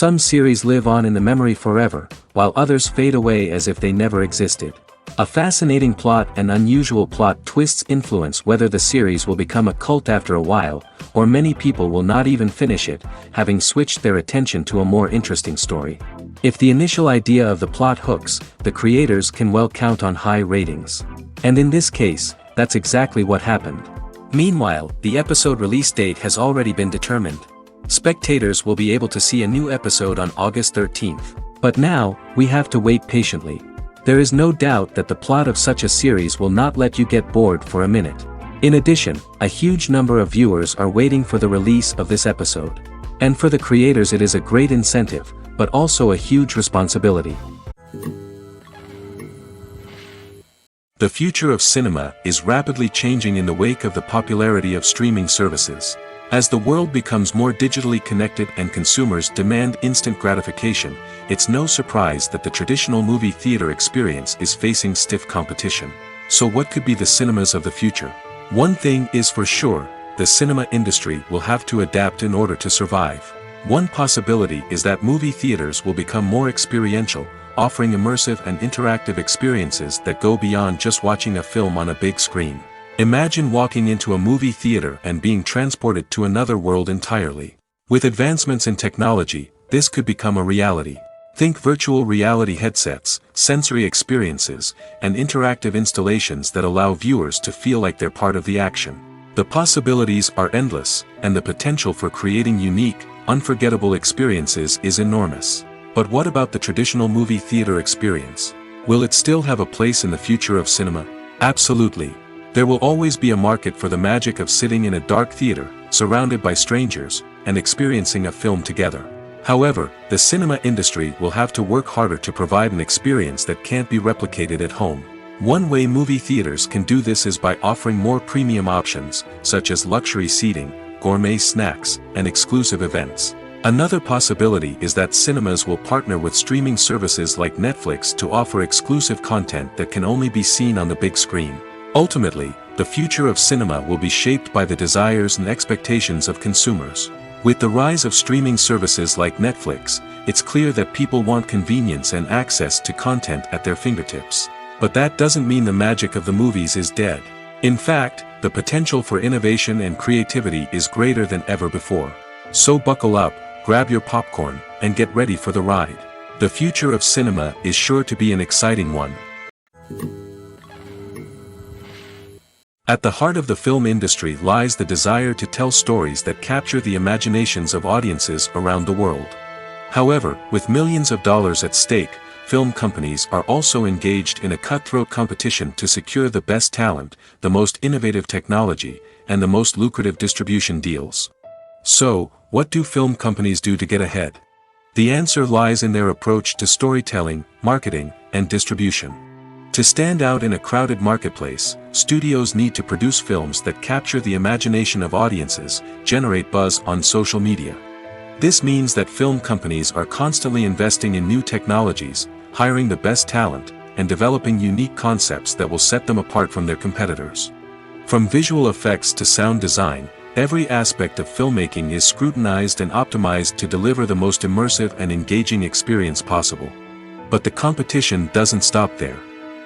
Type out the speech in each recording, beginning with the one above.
Some series live on in the memory forever, while others fade away as if they never existed. A fascinating plot and unusual plot twists influence whether the series will become a cult after a while, or many people will not even finish it, having switched their attention to a more interesting story. If the initial idea of the plot hooks, the creators can well count on high ratings. And in this case, that's exactly what happened. Meanwhile, the episode release date has already been determined. Spectators will be able to see a new episode on August 13th. But now, we have to wait patiently. There is no doubt that the plot of such a series will not let you get bored for a minute. In addition, a huge number of viewers are waiting for the release of this episode. And for the creators it is a great incentive, but also a huge responsibility. The future of cinema is rapidly changing in the wake of the popularity of streaming services. As the world becomes more digitally connected and consumers demand instant gratification, it's no surprise that the traditional movie theater experience is facing stiff competition. So what could be the cinemas of the future? One thing is for sure, the cinema industry will have to adapt in order to survive. One possibility is that movie theaters will become more experiential, offering immersive and interactive experiences that go beyond just watching a film on a big screen. Imagine walking into a movie theater and being transported to another world entirely. With advancements in technology, this could become a reality. Think virtual reality headsets, sensory experiences, and interactive installations that allow viewers to feel like they're part of the action. The possibilities are endless, and the potential for creating unique, unforgettable experiences is enormous. But what about the traditional movie theater experience? Will it still have a place in the future of cinema? Absolutely. There will always be a market for the magic of sitting in a dark theater, surrounded by strangers, and experiencing a film together. However, the cinema industry will have to work harder to provide an experience that can't be replicated at home. One way movie theaters can do this is by offering more premium options, such as luxury seating, gourmet snacks, and exclusive events. Another possibility is that cinemas will partner with streaming services like Netflix to offer exclusive content that can only be seen on the big screen. Ultimately, the future of cinema will be shaped by the desires and expectations of consumers. With the rise of streaming services like Netflix, it's clear that people want convenience and access to content at their fingertips. But that doesn't mean the magic of the movies is dead. In fact, the potential for innovation and creativity is greater than ever before. So buckle up, grab your popcorn, and get ready for the ride. The future of cinema is sure to be an exciting one. At the heart of the film industry lies the desire to tell stories that capture the imaginations of audiences around the world. However, with millions of dollars at stake, film companies are also engaged in a cutthroat competition to secure the best talent, the most innovative technology, and the most lucrative distribution deals. So, what do film companies do to get ahead? The answer lies in their approach to storytelling, marketing, and distribution. To stand out in a crowded marketplace, studios need to produce films that capture the imagination of audiences, generate buzz on social media. This means that film companies are constantly investing in new technologies, hiring the best talent, and developing unique concepts that will set them apart from their competitors. From visual effects to sound design, every aspect of filmmaking is scrutinized and optimized to deliver the most immersive and engaging experience possible. But the competition doesn't stop there.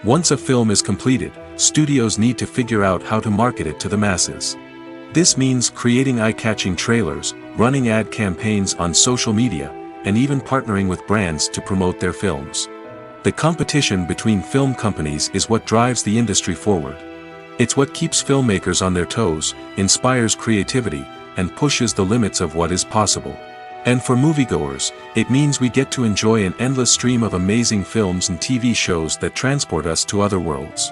Once a film is completed, studios need to figure out how to market it to the masses. This means creating eye-catching trailers, running ad campaigns on social media, and even partnering with brands to promote their films. The competition between film companies is what drives the industry forward. It's what keeps filmmakers on their toes, inspires creativity, and pushes the limits of what is possible. And for moviegoers, it means we get to enjoy an endless stream of amazing films and TV shows that transport us to other worlds.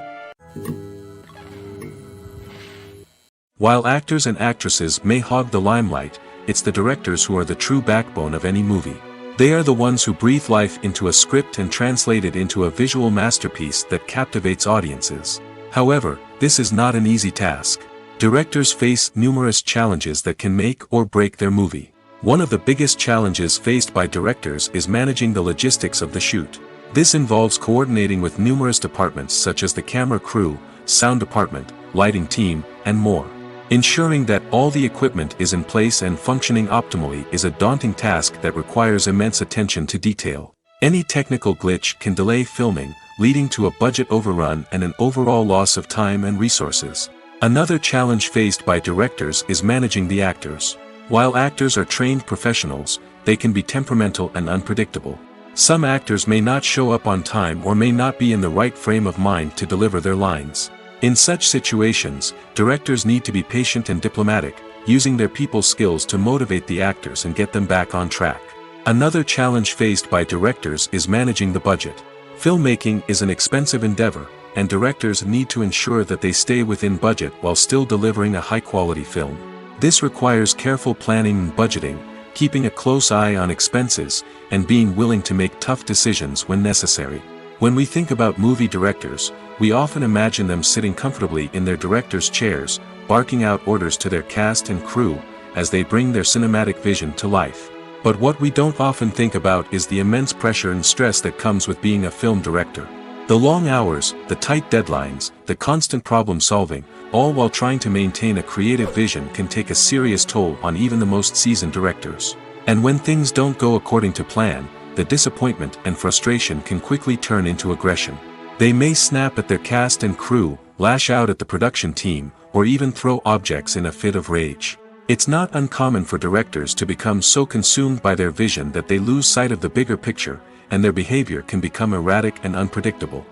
While actors and actresses may hog the limelight, it's the directors who are the true backbone of any movie. They are the ones who breathe life into a script and translate it into a visual masterpiece that captivates audiences. However, this is not an easy task. Directors face numerous challenges that can make or break their movie. One of the biggest challenges faced by directors is managing the logistics of the shoot. This involves coordinating with numerous departments such as the camera crew, sound department, lighting team, and more. Ensuring that all the equipment is in place and functioning optimally is a daunting task that requires immense attention to detail. Any technical glitch can delay filming, leading to a budget overrun and an overall loss of time and resources. Another challenge faced by directors is managing the actors. While actors are trained professionals, they can be temperamental and unpredictable. Some actors may not show up on time or may not be in the right frame of mind to deliver their lines. In such situations, directors need to be patient and diplomatic, using their people skills to motivate the actors and get them back on track. Another challenge faced by directors is managing the budget. Filmmaking is an expensive endeavor, and directors need to ensure that they stay within budget while still delivering a high-quality film. This requires careful planning and budgeting, keeping a close eye on expenses, and being willing to make tough decisions when necessary. When we think about movie directors, we often imagine them sitting comfortably in their director's chairs, barking out orders to their cast and crew, as they bring their cinematic vision to life. But what we don't often think about is the immense pressure and stress that comes with being a film director. The long hours, the tight deadlines, the constant problem solving, all while trying to maintain a creative vision can take a serious toll on even the most seasoned directors. And when things don't go according to plan, the disappointment and frustration can quickly turn into aggression. They may snap at their cast and crew, lash out at the production team, or even throw objects in a fit of rage. It's not uncommon for directors to become so consumed by their vision that they lose sight of the bigger picture, and their behavior can become erratic and unpredictable.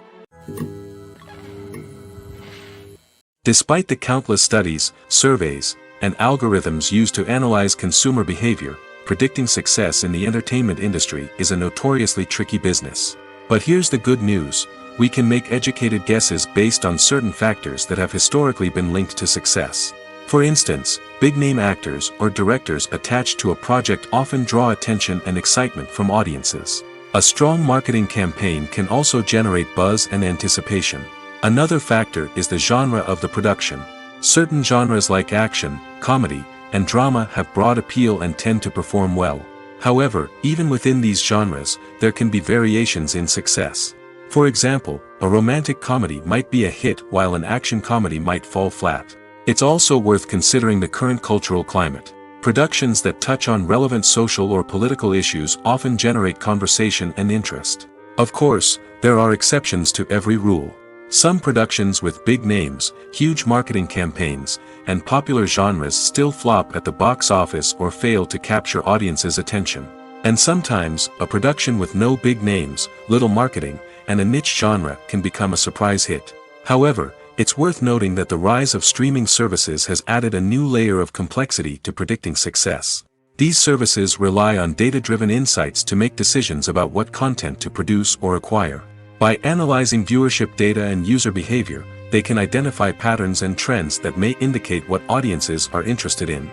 Despite the countless studies, surveys, and algorithms used to analyze consumer behavior, predicting success in the entertainment industry is a notoriously tricky business. But here's the good news: we can make educated guesses based on certain factors that have historically been linked to success. For instance, big-name actors or directors attached to a project often draw attention and excitement from audiences. A strong marketing campaign can also generate buzz and anticipation. Another factor is the genre of the production. Certain genres like action, comedy, and drama have broad appeal and tend to perform well. However, even within these genres, there can be variations in success. For example, a romantic comedy might be a hit while an action comedy might fall flat. It's also worth considering the current cultural climate. Productions that touch on relevant social or political issues often generate conversation and interest. Of course, there are exceptions to every rule. Some productions with big names, huge marketing campaigns, and popular genres still flop at the box office or fail to capture audiences' attention. And sometimes, a production with no big names, little marketing, and a niche genre can become a surprise hit. However, it's worth noting that the rise of streaming services has added a new layer of complexity to predicting success. These services rely on data-driven insights to make decisions about what content to produce or acquire. By analyzing viewership data and user behavior, they can identify patterns and trends that may indicate what audiences are interested in.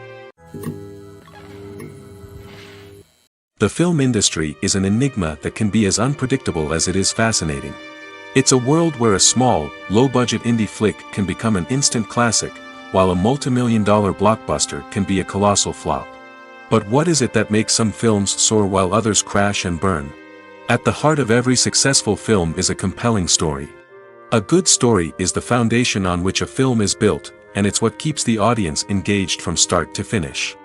The film industry is an enigma that can be as unpredictable as it is fascinating. It's a world where a small, low-budget indie flick can become an instant classic, while a multi-million-dollar blockbuster can be a colossal flop. But what is it that makes some films soar while others crash and burn? At the heart of every successful film is a compelling story. A good story is the foundation on which a film is built, and it's what keeps the audience engaged from start to finish.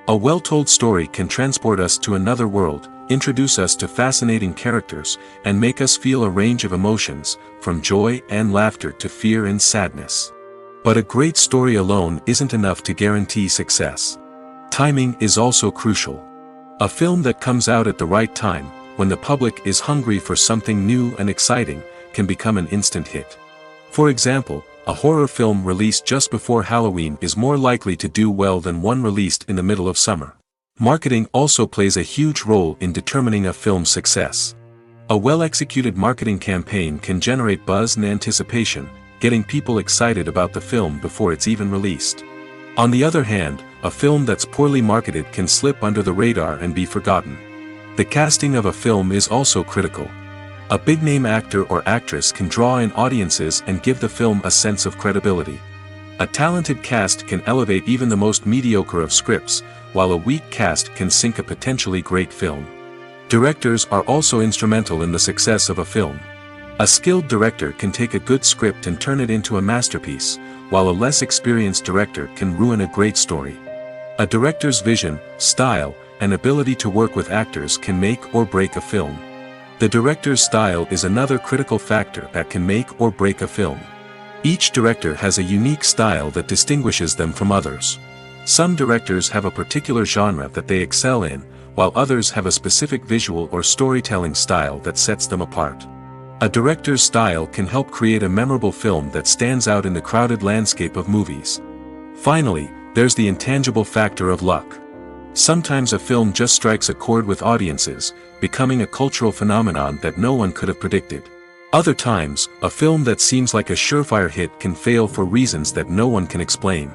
A well-told story can transport us to another world, introduce us to fascinating characters, and make us feel a range of emotions, from joy and laughter to fear and sadness. But a great story alone isn't enough to guarantee success. Timing is also crucial. A film that comes out at the right time, when the public is hungry for something new and exciting, can become an instant hit. For example, a horror film released just before Halloween is more likely to do well than one released in the middle of summer. Marketing also plays a huge role in determining a film's success. A well-executed marketing campaign can generate buzz and anticipation, getting people excited about the film before it's even released. On the other hand, a film that's poorly marketed can slip under the radar and be forgotten. The casting of a film is also critical. A big-name actor or actress can draw in audiences and give the film a sense of credibility. A talented cast can elevate even the most mediocre of scripts, while a weak cast can sink a potentially great film. Directors are also instrumental in the success of a film. A skilled director can take a good script and turn it into a masterpiece, while a less experienced director can ruin a great story. A director's vision, style, and ability to work with actors can make or break a film. The director's style is another critical factor that can make or break a film. Each director has a unique style that distinguishes them from others. Some directors have a particular genre that they excel in, while others have a specific visual or storytelling style that sets them apart. A director's style can help create a memorable film that stands out in the crowded landscape of movies. Finally, there's the intangible factor of luck. Sometimes a film just strikes a chord with audiences, becoming a cultural phenomenon that no one could have predicted. Other times, a film that seems like a surefire hit can fail for reasons that no one can explain.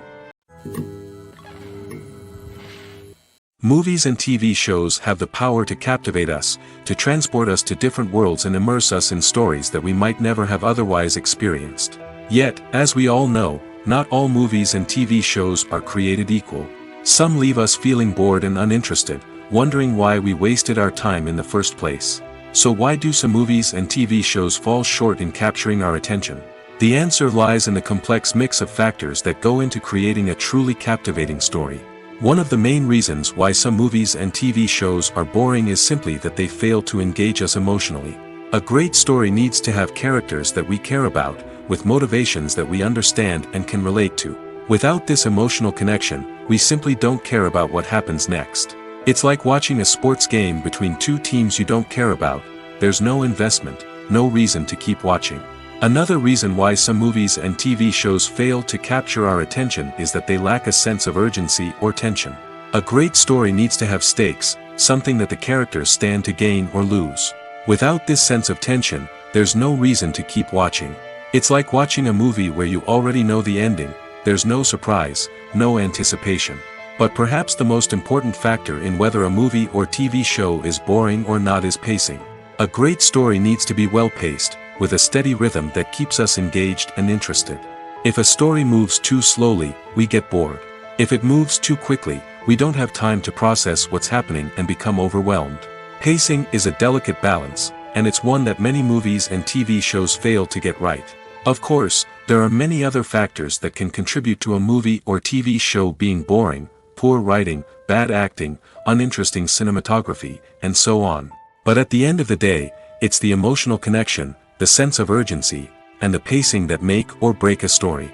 Movies and TV shows have the power to captivate us, to transport us to different worlds and immerse us in stories that we might never have otherwise experienced. Yet, as we all know, not all movies and TV shows are created equal. Some leave us feeling bored and uninterested, wondering why we wasted our time in the first place. So why do some movies and TV shows fall short in capturing our attention? The answer lies in the complex mix of factors that go into creating a truly captivating story. One of the main reasons why some movies and TV shows are boring is simply that they fail to engage us emotionally. A great story needs to have characters that we care about, with motivations that we understand and can relate to. Without this emotional connection, we simply don't care about what happens next. It's like watching a sports game between two teams you don't care about. There's no investment, no reason to keep watching. Another reason why some movies and TV shows fail to capture our attention is that they lack a sense of urgency or tension. A great story needs to have stakes, something that the characters stand to gain or lose. Without this sense of tension, there's no reason to keep watching. It's like watching a movie where you already know the ending. There's no surprise, no anticipation. But perhaps the most important factor in whether a movie or TV show is boring or not is pacing. A great story needs to be well-paced, with a steady rhythm that keeps us engaged and interested. If a story moves too slowly, we get bored. If it moves too quickly, we don't have time to process what's happening and become overwhelmed. Pacing is a delicate balance, and it's one that many movies and TV shows fail to get right. Of course, there are many other factors that can contribute to a movie or TV show being boring: poor writing, bad acting, uninteresting cinematography, and so on. But at the end of the day, it's the emotional connection, the sense of urgency, and the pacing that make or break a story.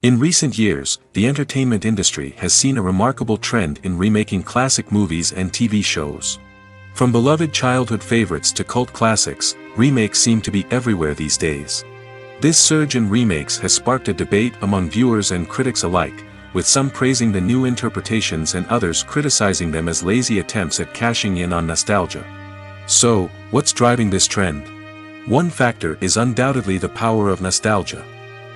In recent years, the entertainment industry has seen a remarkable trend in remaking classic movies and TV shows. From beloved childhood favorites to cult classics, remakes seem to be everywhere these days. This surge in remakes has sparked a debate among viewers and critics alike, with some praising the new interpretations and others criticizing them as lazy attempts at cashing in on nostalgia. So, what's driving this trend? One factor is undoubtedly the power of nostalgia.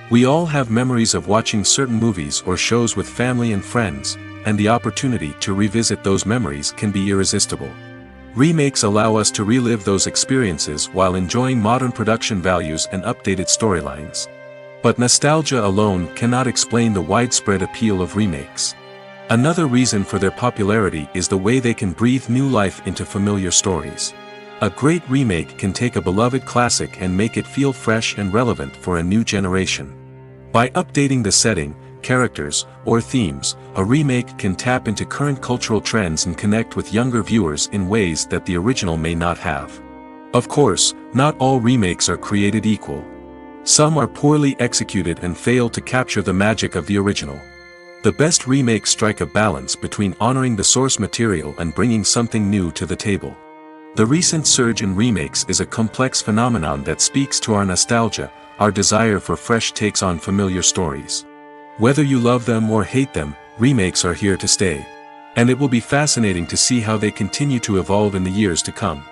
We all have memories of watching certain movies or shows with family and friends, and the opportunity to revisit those memories can be irresistible. Remakes allow us to relive those experiences while enjoying modern production values and updated storylines. But nostalgia alone cannot explain the widespread appeal of remakes. Another reason for their popularity is the way they can breathe new life into familiar stories. A great remake can take a beloved classic and make it feel fresh and relevant for a new generation. By updating the setting, characters, or themes, a remake can tap into current cultural trends and connect with younger viewers in ways that the original may not have. Of course, not all remakes are created equal. Some are poorly executed and fail to capture the magic of the original. The best remakes strike a balance between honoring the source material and bringing something new to the table. The recent surge in remakes is a complex phenomenon that speaks to our nostalgia, our desire for fresh takes on familiar stories. Whether you love them or hate them, remakes are here to stay. And it will be fascinating to see how they continue to evolve in the years to come.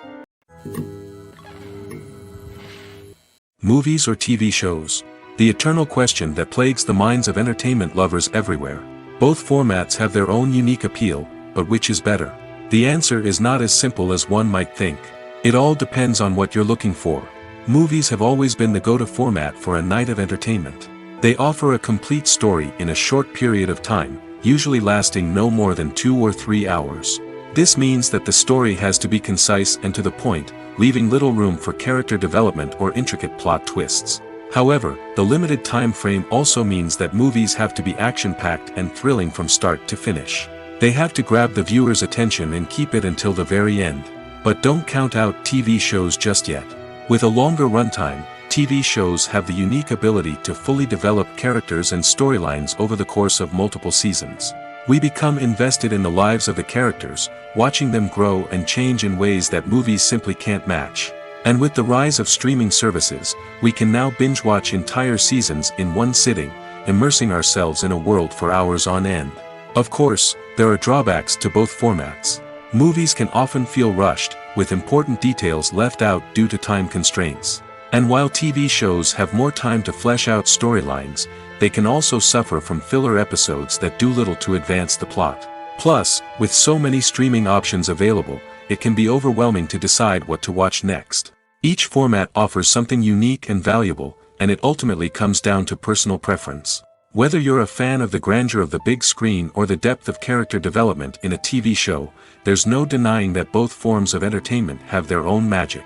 Movies or TV shows? The eternal question that plagues the minds of entertainment lovers everywhere. Both formats have their own unique appeal, but which is better? The answer is not as simple as one might think. It all depends on what you're looking for. Movies have always been the go-to format for a night of entertainment. They offer a complete story in a short period of time, usually lasting no more than 2 or 3 hours. This means that the story has to be concise and to the point, leaving little room for character development or intricate plot twists. However, the limited time frame also means that movies have to be action-packed and thrilling from start to finish. They have to grab the viewer's attention and keep it until the very end. But don't count out TV shows just yet. With a longer runtime, TV shows have the unique ability to fully develop characters and storylines over the course of multiple seasons. We become invested in the lives of the characters, watching them grow and change in ways that movies simply can't match. And with the rise of streaming services, we can now binge-watch entire seasons in one sitting, immersing ourselves in a world for hours on end. Of course, there are drawbacks to both formats. Movies can often feel rushed, with important details left out due to time constraints. And while TV shows have more time to flesh out storylines, they can also suffer from filler episodes that do little to advance the plot. Plus, with so many streaming options available, it can be overwhelming to decide what to watch next. Each format offers something unique and valuable, and it ultimately comes down to personal preference. Whether you're a fan of the grandeur of the big screen or the depth of character development in a TV show, there's no denying that both forms of entertainment have their own magic.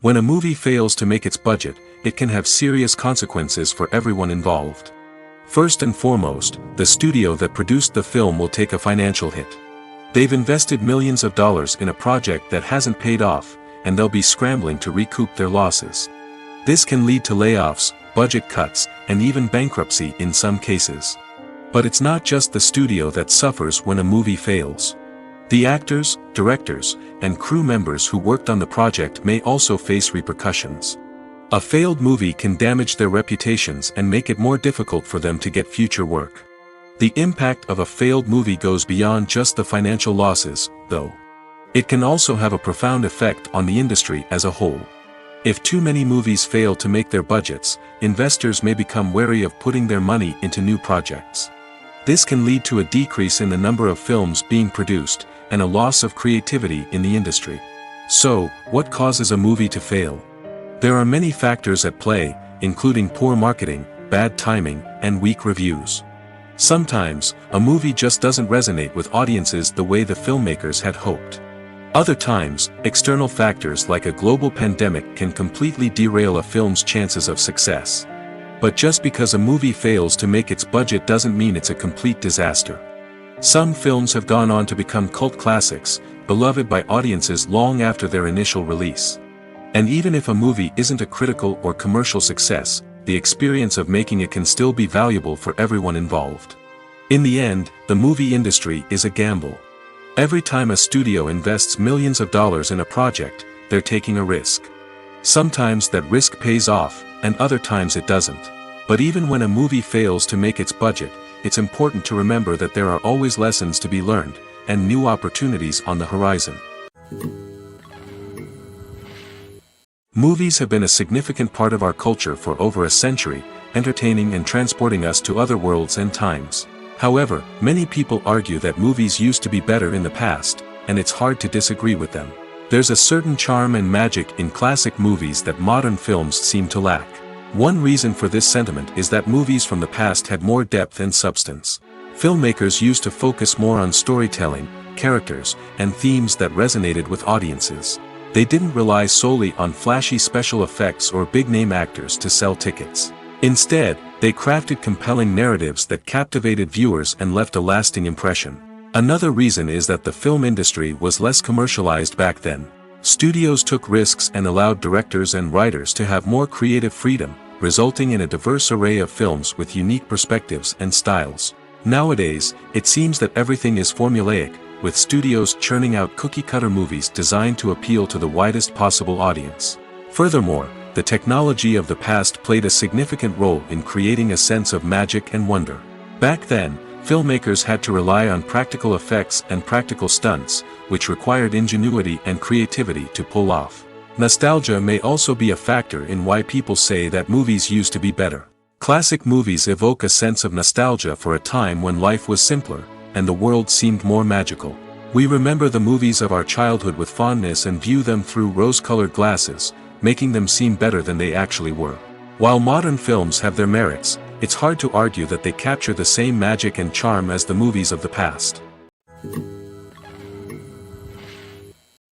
When a movie fails to make its budget, it can have serious consequences for everyone involved. First and foremost, the studio that produced the film will take a financial hit. They've invested millions of dollars in a project that hasn't paid off, and they'll be scrambling to recoup their losses. This can lead to layoffs, budget cuts, and even bankruptcy in some cases. But it's not just the studio that suffers when a movie fails. The actors, directors, and crew members who worked on the project may also face repercussions. A failed movie can damage their reputations and make it more difficult for them to get future work. The impact of a failed movie goes beyond just the financial losses, though. It can also have a profound effect on the industry as a whole. If too many movies fail to make their budgets, investors may become wary of putting their money into new projects. This can lead to a decrease in the number of films being produced, and a loss of creativity in the industry. So, what causes a movie to fail? There are many factors at play, including poor marketing, bad timing, and weak reviews. Sometimes, a movie just doesn't resonate with audiences the way the filmmakers had hoped. Other times, external factors like a global pandemic can completely derail a film's chances of success. But just because a movie fails to make its budget doesn't mean it's a complete disaster. Some films have gone on to become cult classics, beloved by audiences long after their initial release. And even if a movie isn't a critical or commercial success, the experience of making it can still be valuable for everyone involved. In the end, the movie industry is a gamble. Every time a studio invests millions of dollars in a project, they're taking a risk. Sometimes that risk pays off, and other times it doesn't. But even when a movie fails to make its budget, it's important to remember that there are always lessons to be learned, and new opportunities on the horizon. Movies have been a significant part of our culture for over a century, entertaining and transporting us to other worlds and times. However, many people argue that movies used to be better in the past, and it's hard to disagree with them. There's a certain charm and magic in classic movies that modern films seem to lack. One reason for this sentiment is that movies from the past had more depth and substance. Filmmakers used to focus more on storytelling, characters, and themes that resonated with audiences. They didn't rely solely on flashy special effects or big-name actors to sell tickets. Instead, they crafted compelling narratives that captivated viewers and left a lasting impression. Another reason is that the film industry was less commercialized back then. Studios took risks and allowed directors and writers to have more creative freedom, resulting in a diverse array of films with unique perspectives and styles. Nowadays, it seems that everything is formulaic, with studios churning out cookie-cutter movies designed to appeal to the widest possible audience. Furthermore, the technology of the past played a significant role in creating a sense of magic and wonder. Back then, filmmakers had to rely on practical effects and practical stunts, which required ingenuity and creativity to pull off. Nostalgia may also be a factor in why people say that movies used to be better. Classic movies evoke a sense of nostalgia for a time when life was simpler, and the world seemed more magical. We remember the movies of our childhood with fondness and view them through rose-colored glasses, making them seem better than they actually were. While modern films have their merits, it's hard to argue that they capture the same magic and charm as the movies of the past.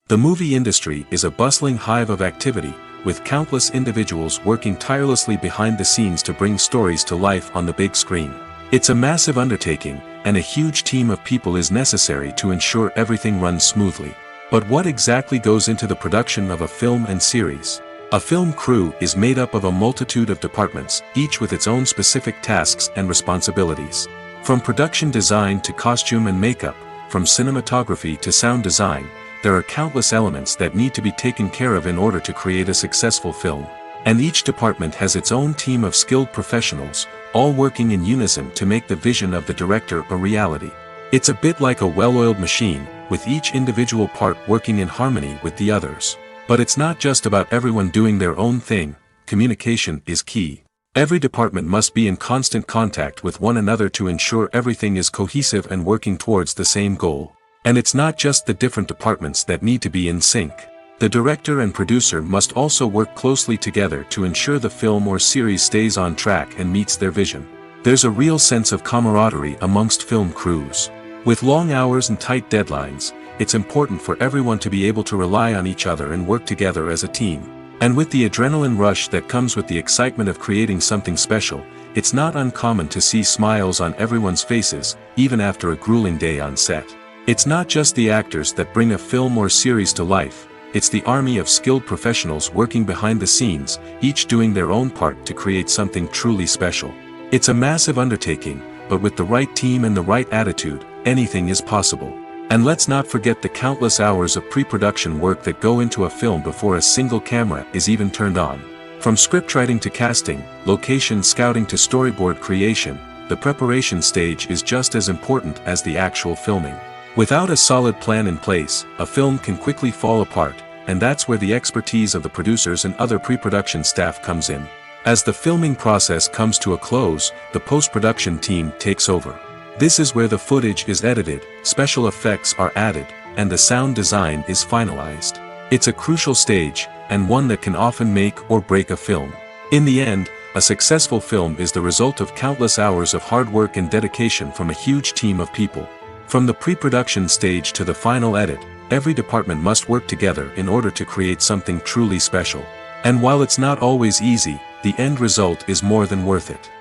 The movie industry is a bustling hive of activity, with countless individuals working tirelessly behind the scenes to bring stories to life on the big screen. It's a massive undertaking, and a huge team of people is necessary to ensure everything runs smoothly. But what exactly goes into the production of a film and series? A film crew is made up of a multitude of departments, each with its own specific tasks and responsibilities. From production design to costume and makeup, from cinematography to sound design, there are countless elements that need to be taken care of in order to create a successful film. And each department has its own team of skilled professionals, all working in unison to make the vision of the director a reality. It's a bit like a well-oiled machine, with each individual part working in harmony with the others. But it's not just about everyone doing their own thing. Communication is key. Every department must be in constant contact with one another to ensure everything is cohesive and working towards the same goal. And it's not just the different departments that need to be in sync. The director and producer must also work closely together to ensure the film or series stays on track and meets their vision. There's a real sense of camaraderie amongst film crews. With long hours and tight deadlines, it's important for everyone to be able to rely on each other and work together as a team. And with the adrenaline rush that comes with the excitement of creating something special, it's not uncommon to see smiles on everyone's faces, even after a grueling day on set. It's not just the actors that bring a film or series to life, it's the army of skilled professionals working behind the scenes, each doing their own part to create something truly special. It's a massive undertaking, but with the right team and the right attitude, anything is possible. And let's not forget the countless hours of pre-production work that go into a film before a single camera is even turned on. From scriptwriting to casting, location scouting to storyboard creation, the preparation stage is just as important as the actual filming. Without a solid plan in place, a film can quickly fall apart, and that's where the expertise of the producers and other pre-production staff comes in. As the filming process comes to a close, the post-production team takes over. This is where the footage is edited, special effects are added, and the sound design is finalized. It's a crucial stage, and one that can often make or break a film. In the end, a successful film is the result of countless hours of hard work and dedication from a huge team of people. From the pre-production stage to the final edit, every department must work together in order to create something truly special. And while it's not always easy, the end result is more than worth it.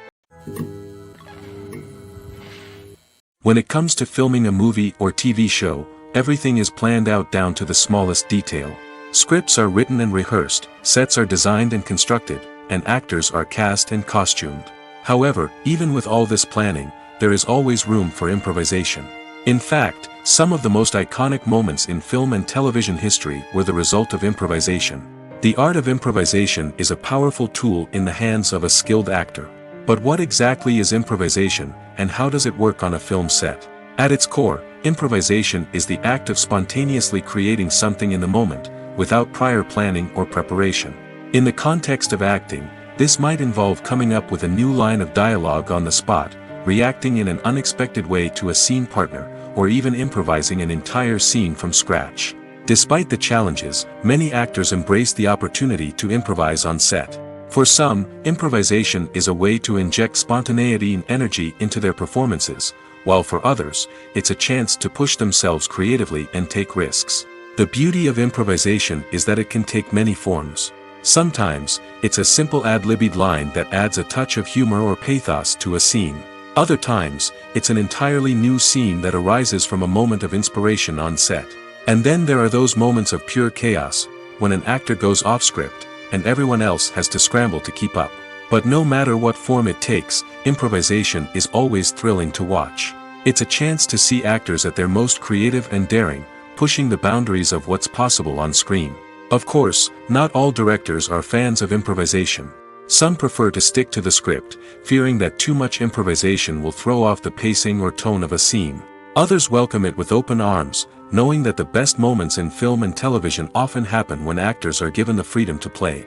When it comes to filming a movie or TV show, everything is planned out down to the smallest detail. Scripts are written and rehearsed, sets are designed and constructed, and actors are cast and costumed. However, even with all this planning, there is always room for improvisation. In fact, some of the most iconic moments in film and television history were the result of improvisation. The art of improvisation is a powerful tool in the hands of a skilled actor. But what exactly is improvisation, and how does it work on a film set? At its core, improvisation is the act of spontaneously creating something in the moment, without prior planning or preparation. In the context of acting, this might involve coming up with a new line of dialogue on the spot, reacting in an unexpected way to a scene partner, or even improvising an entire scene from scratch. Despite the challenges, many actors embrace the opportunity to improvise on set. For some, improvisation is a way to inject spontaneity and energy into their performances, while for others, it's a chance to push themselves creatively and take risks. The beauty of improvisation is that it can take many forms. Sometimes, it's a simple ad-libbed line that adds a touch of humor or pathos to a scene. Other times, it's an entirely new scene that arises from a moment of inspiration on set. And then there are those moments of pure chaos, when an actor goes off script, and everyone else has to scramble to keep up. But no matter what form it takes, improvisation is always thrilling to watch. It's a chance to see actors at their most creative and daring, pushing the boundaries of what's possible on screen. Of course, not all directors are fans of improvisation. Some prefer to stick to the script, fearing that too much improvisation will throw off the pacing or tone of a scene. Others welcome it with open arms, knowing that the best moments in film and television often happen when actors are given the freedom to play.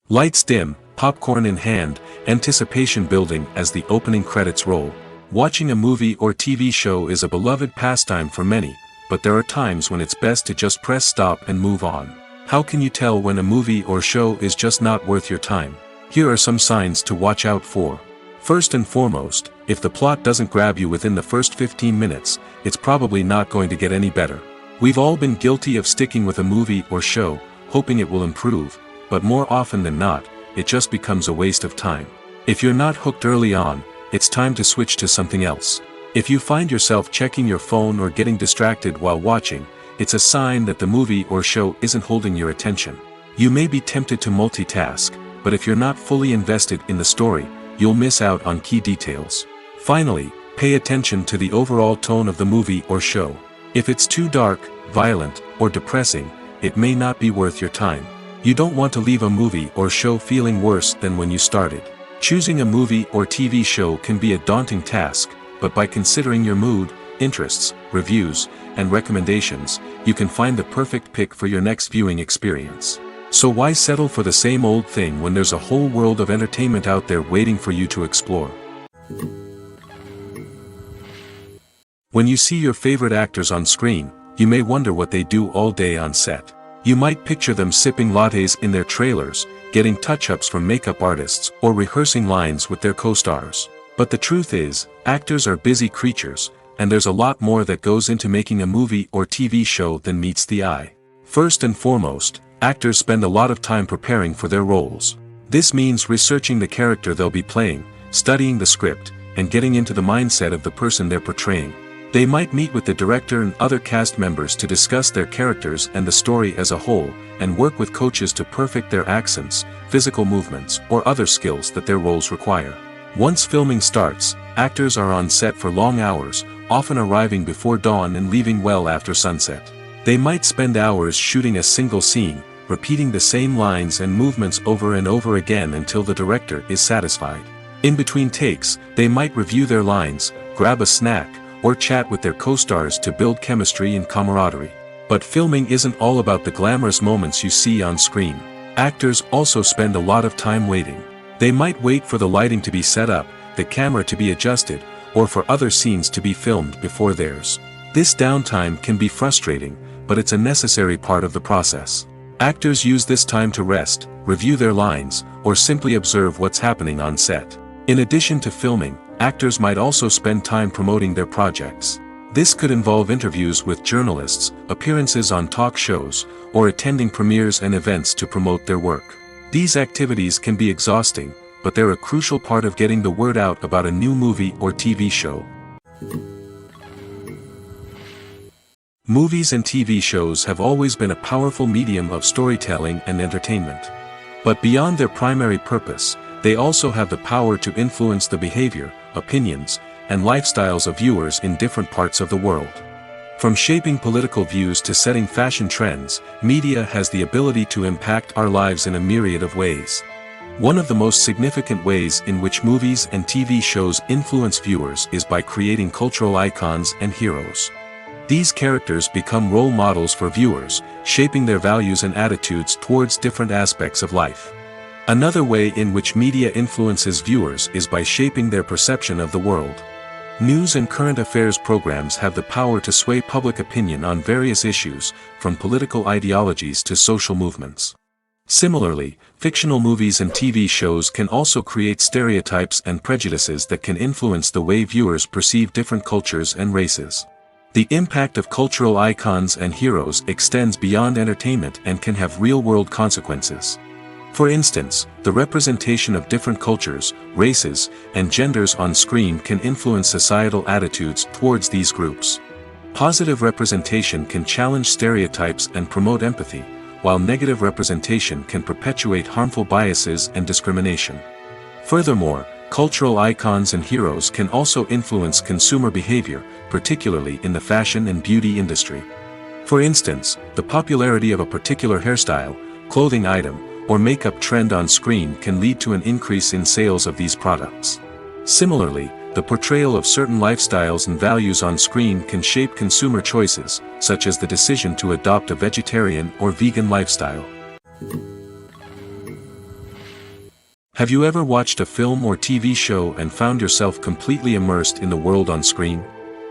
Lights dim, popcorn in hand, anticipation building as the opening credits roll. Watching a movie or TV show is a beloved pastime for many, but there are times when it's best to just press stop and move on. How can you tell when a movie or show is just not worth your time? Here are some signs to watch out for. First and foremost, if the plot doesn't grab you within the first 15 minutes, it's probably not going to get any better. We've all been guilty of sticking with a movie or show, hoping it will improve, but more often than not, it just becomes a waste of time. If you're not hooked early on, it's time to switch to something else. If you find yourself checking your phone or getting distracted while watching, it's a sign that the movie or show isn't holding your attention. You may be tempted to multitask, but if you're not fully invested in the story, you'll miss out on key details. Finally, pay attention to the overall tone of the movie or show. If it's too dark, violent, or depressing, it may not be worth your time. You don't want to leave a movie or show feeling worse than when you started. Choosing a movie or TV show can be a daunting task, but by considering your mood, interests, reviews, and recommendations, you can find the perfect pick for your next viewing experience. So why settle for the same old thing when there's a whole world of entertainment out there waiting for you to explore? When you see your favorite actors on screen, you may wonder what they do all day on set. You might picture them sipping lattes in their trailers, getting touch-ups from makeup artists, or rehearsing lines with their co-stars. But the truth is, actors are busy creatures, and there's a lot more that goes into making a movie or TV show than meets the eye. First and foremost, actors spend a lot of time preparing for their roles. This means researching the character they'll be playing, studying the script, and getting into the mindset of the person they're portraying. They might meet with the director and other cast members to discuss their characters and the story as a whole, and work with coaches to perfect their accents, physical movements, or other skills that their roles require. Once filming starts, actors are on set for long hours, often arriving before dawn and leaving well after sunset. They might spend hours shooting a single scene, repeating the same lines and movements over and over again until the director is satisfied. In between takes, they might review their lines, grab a snack, or chat with their co-stars to build chemistry and camaraderie. But filming isn't all about the glamorous moments you see on screen. Actors also spend a lot of time waiting. They might wait for the lighting to be set up, the camera to be adjusted, or for other scenes to be filmed before theirs. This downtime can be frustrating, but it's a necessary part of the process. Actors use this time to rest, review their lines, or simply observe what's happening on set. In addition to filming, actors might also spend time promoting their projects. This could involve interviews with journalists, appearances on talk shows, or attending premieres and events to promote their work. These activities can be exhausting, but they're a crucial part of getting the word out about a new movie or TV show. Movies and TV shows have always been a powerful medium of storytelling and entertainment. But beyond their primary purpose, they also have the power to influence the behavior, opinions, and lifestyles of viewers in different parts of the world. From shaping political views to setting fashion trends, media has the ability to impact our lives in a myriad of ways. One of the most significant ways in which movies and TV shows influence viewers is by creating cultural icons and heroes. These characters become role models for viewers, shaping their values and attitudes towards different aspects of life. Another way in which media influences viewers is by shaping their perception of the world. News and current affairs programs have the power to sway public opinion on various issues, from political ideologies to social movements. Similarly, fictional movies and TV shows can also create stereotypes and prejudices that can influence the way viewers perceive different cultures and races. The impact of cultural icons and heroes extends beyond entertainment and can have real-world consequences. For instance, the representation of different cultures, races, and genders on screen can influence societal attitudes towards these groups. Positive representation can challenge stereotypes and promote empathy, while negative representation can perpetuate harmful biases and discrimination. Furthermore, cultural icons and heroes can also influence consumer behavior, particularly in the fashion and beauty industry. For instance, the popularity of a particular hairstyle, clothing item, or makeup trend on screen can lead to an increase in sales of these products. Similarly, the portrayal of certain lifestyles and values on screen can shape consumer choices, such as the decision to adopt a vegetarian or vegan lifestyle. Have you ever watched a film or TV show and found yourself completely immersed in the world on screen?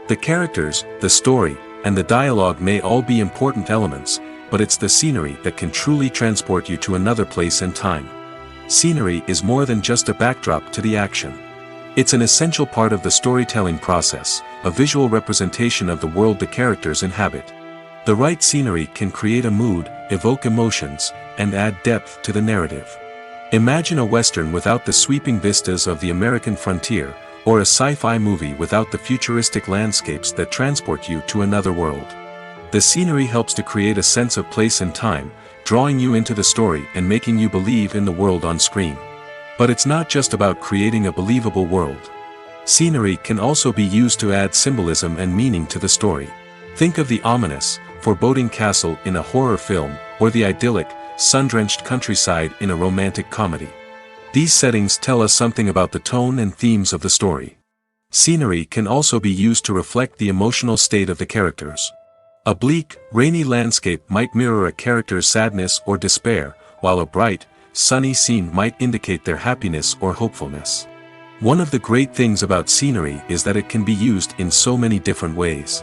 The characters, the story, and the dialogue may all be important elements, but it's the scenery that can truly transport you to another place and time. Scenery is more than just a backdrop to the action. It's an essential part of the storytelling process, a visual representation of the world the characters inhabit. The right scenery can create a mood, evoke emotions, and add depth to the narrative. Imagine a Western without the sweeping vistas of the American frontier, or a sci-fi movie without the futuristic landscapes that transport you to another world. The scenery helps to create a sense of place and time, drawing you into the story and making you believe in the world on screen. But it's not just about creating a believable world. Scenery can also be used to add symbolism and meaning to the story. Think of the ominous, foreboding castle in a horror film, or the idyllic, sun-drenched countryside in a romantic comedy. These settings tell us something about the tone and themes of the story. Scenery can also be used to reflect the emotional state of the characters. A bleak, rainy landscape might mirror a character's sadness or despair, while a bright, sunny scene might indicate their happiness or hopefulness. One of the great things about scenery is that it can be used in so many different ways.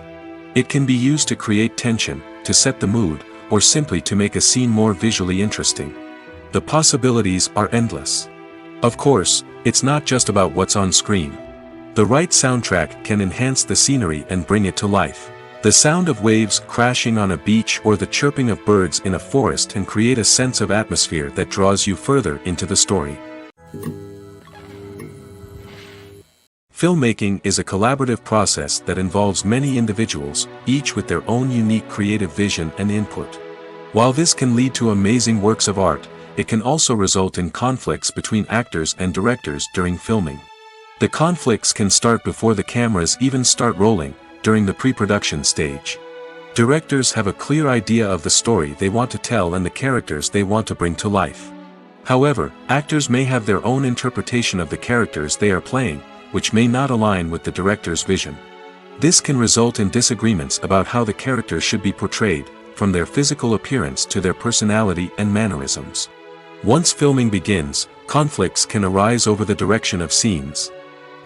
It can be used to create tension, to set the mood, or simply to make a scene more visually interesting. The possibilities are endless. Of course, it's not just about what's on screen. The right soundtrack can enhance the scenery and bring it to life. The sound of waves crashing on a beach or the chirping of birds in a forest can create a sense of atmosphere that draws you further into the story. Filmmaking is a collaborative process that involves many individuals, each with their own unique creative vision and input. While this can lead to amazing works of art, it can also result in conflicts between actors and directors during filming. The conflicts can start before the cameras even start rolling, during the pre-production stage. Directors have a clear idea of the story they want to tell and the characters they want to bring to life. However, actors may have their own interpretation of the characters they are playing, which may not align with the director's vision. This can result in disagreements about how the characters should be portrayed, from their physical appearance to their personality and mannerisms. Once filming begins, conflicts can arise over the direction of scenes.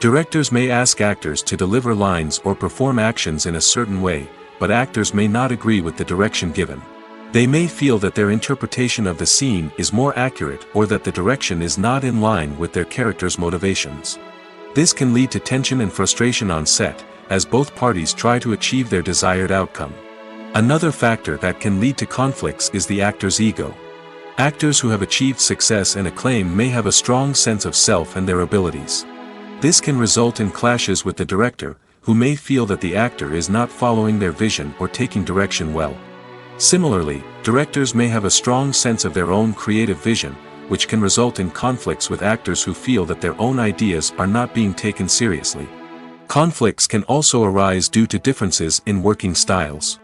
Directors may ask actors to deliver lines or perform actions in a certain way, but actors may not agree with the direction given. They may feel that their interpretation of the scene is more accurate or that the direction is not in line with their character's motivations. This can lead to tension and frustration on set, as both parties try to achieve their desired outcome. Another factor that can lead to conflicts is the actor's ego. Actors who have achieved success and acclaim may have a strong sense of self and their abilities. This can result in clashes with the director, who may feel that the actor is not following their vision or taking direction well. Similarly, directors may have a strong sense of their own creative vision, which can result in conflicts with actors who feel that their own ideas are not being taken seriously. Conflicts can also arise due to differences in working styles.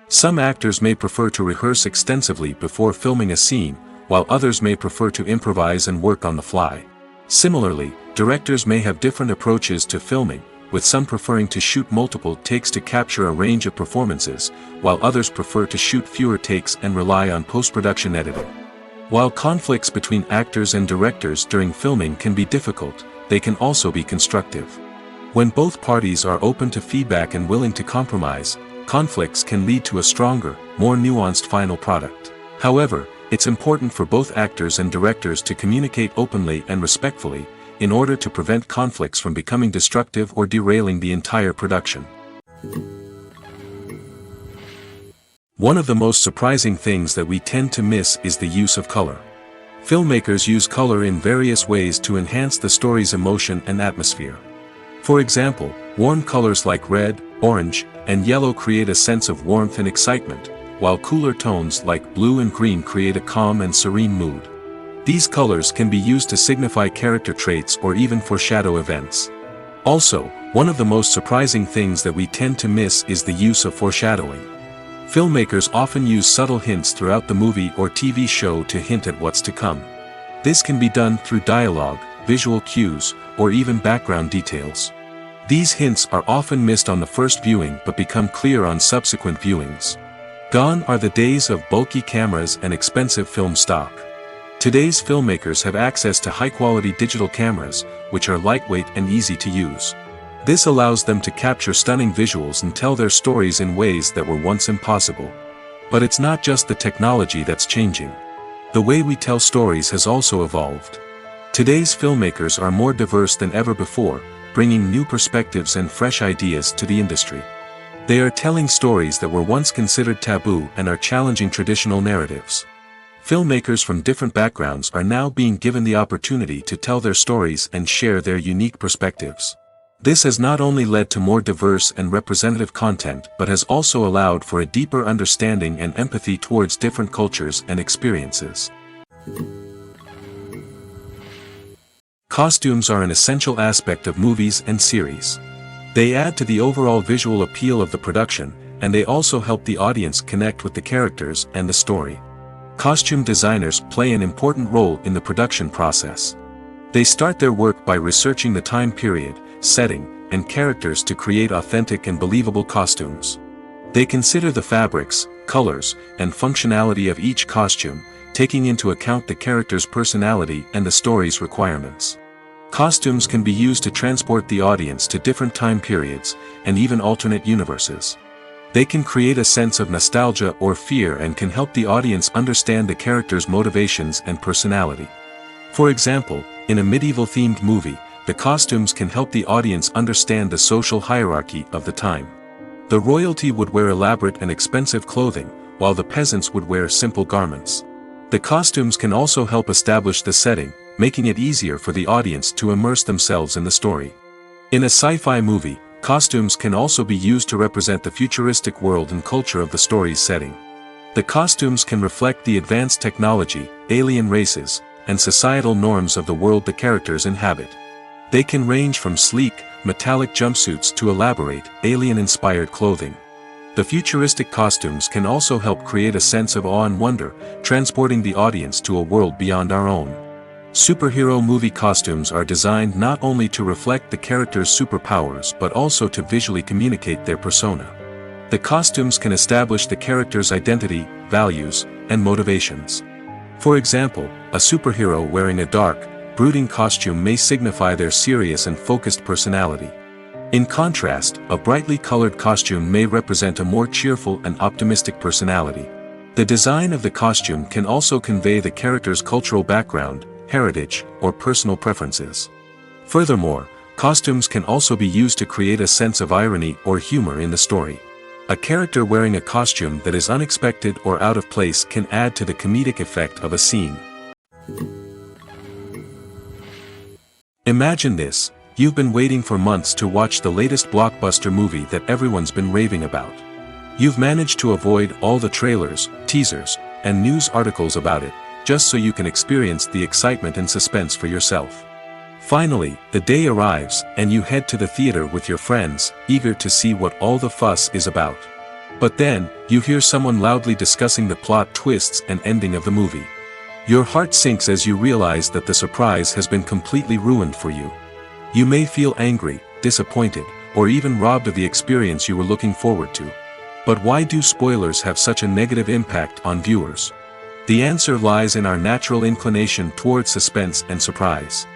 Some actors may prefer to rehearse extensively before filming a scene, while others may prefer to improvise and work on the fly. Similarly, directors may have different approaches to filming, with some preferring to shoot multiple takes to capture a range of performances, while others prefer to shoot fewer takes and rely on post-production editing. While conflicts between actors and directors during filming can be difficult, they can also be constructive. When both parties are open to feedback and willing to compromise, conflicts can lead to a stronger, more nuanced final product. However, it's important for both actors and directors to communicate openly and respectfully, in order to prevent conflicts from becoming destructive or derailing the entire production. One of the most surprising things that we tend to miss is the use of color. Filmmakers use color in various ways to enhance the story's emotion and atmosphere. For example, warm colors like red, orange, and yellow create a sense of warmth and excitement, while cooler tones like blue and green create a calm and serene mood. These colors can be used to signify character traits or even foreshadow events. Also, one of the most surprising things that we tend to miss is the use of foreshadowing. Filmmakers often use subtle hints throughout the movie or TV show to hint at what's to come. This can be done through dialogue, visual cues, or even background details. These hints are often missed on the first viewing but become clear on subsequent viewings. Gone are the days of bulky cameras and expensive film stock. Today's filmmakers have access to high-quality digital cameras, which are lightweight and easy to use. This allows them to capture stunning visuals and tell their stories in ways that were once impossible. But it's not just the technology that's changing. The way we tell stories has also evolved. Today's filmmakers are more diverse than ever before, bringing new perspectives and fresh ideas to the industry. They are telling stories that were once considered taboo and are challenging traditional narratives. Filmmakers from different backgrounds are now being given the opportunity to tell their stories and share their unique perspectives. This has not only led to more diverse and representative content but has also allowed for a deeper understanding and empathy towards different cultures and experiences. Costumes are an essential aspect of movies and series. They add to the overall visual appeal of the production, and they also help the audience connect with the characters and the story. Costume designers play an important role in the production process. They start their work by researching the time period, setting, and characters to create authentic and believable costumes. They consider the fabrics, colors, and functionality of each costume, taking into account the character's personality and the story's requirements. Costumes can be used to transport the audience to different time periods, and even alternate universes. They can create a sense of nostalgia or fear and can help the audience understand the character's motivations and personality. For example, in a medieval-themed movie, the costumes can help the audience understand the social hierarchy of the time. The royalty would wear elaborate and expensive clothing, while the peasants would wear simple garments. The costumes can also help establish the setting, making it easier for the audience to immerse themselves in the story. In a sci-fi movie, costumes can also be used to represent the futuristic world and culture of the story's setting. The costumes can reflect the advanced technology, alien races, and societal norms of the world the characters inhabit. They can range from sleek, metallic jumpsuits to elaborate, alien-inspired clothing. The futuristic costumes can also help create a sense of awe and wonder, transporting the audience to a world beyond our own. Superhero movie costumes are designed not only to reflect the character's superpowers but also to visually communicate their persona. The costumes can establish the character's identity, values, and motivations. For example, a superhero wearing a dark, brooding costume may signify their serious and focused personality. In contrast, a brightly colored costume may represent a more cheerful and optimistic personality. The design of the costume can also convey the character's cultural background, heritage, or personal preferences. Furthermore, costumes can also be used to create a sense of irony or humor in the story. A character wearing a costume that is unexpected or out of place can add to the comedic effect of a scene. Imagine this: you've been waiting for months to watch the latest blockbuster movie that everyone's been raving about. You've managed to avoid all the trailers, teasers, and news articles about it, just so you can experience the excitement and suspense for yourself. Finally, the day arrives, and you head to the theater with your friends, eager to see what all the fuss is about. But then, you hear someone loudly discussing the plot twists and ending of the movie. Your heart sinks as you realize that the surprise has been completely ruined for you. You may feel angry, disappointed, or even robbed of the experience you were looking forward to. But why do spoilers have such a negative impact on viewers? The answer lies in our natural inclination toward suspense and surprise.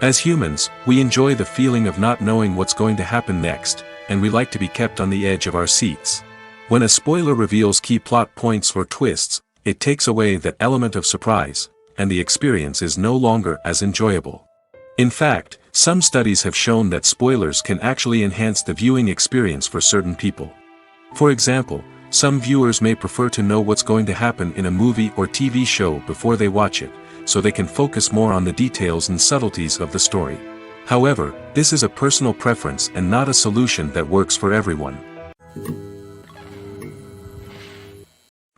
As humans, we enjoy the feeling of not knowing what's going to happen next, and we like to be kept on the edge of our seats. When a spoiler reveals key plot points or twists, it takes away that element of surprise, and the experience is no longer as enjoyable. In fact, some studies have shown that spoilers can actually enhance the viewing experience for certain people. For example, some viewers may prefer to know what's going to happen in a movie or TV show before they watch it, so they can focus more on the details and subtleties of the story. However, this is a personal preference and not a solution that works for everyone.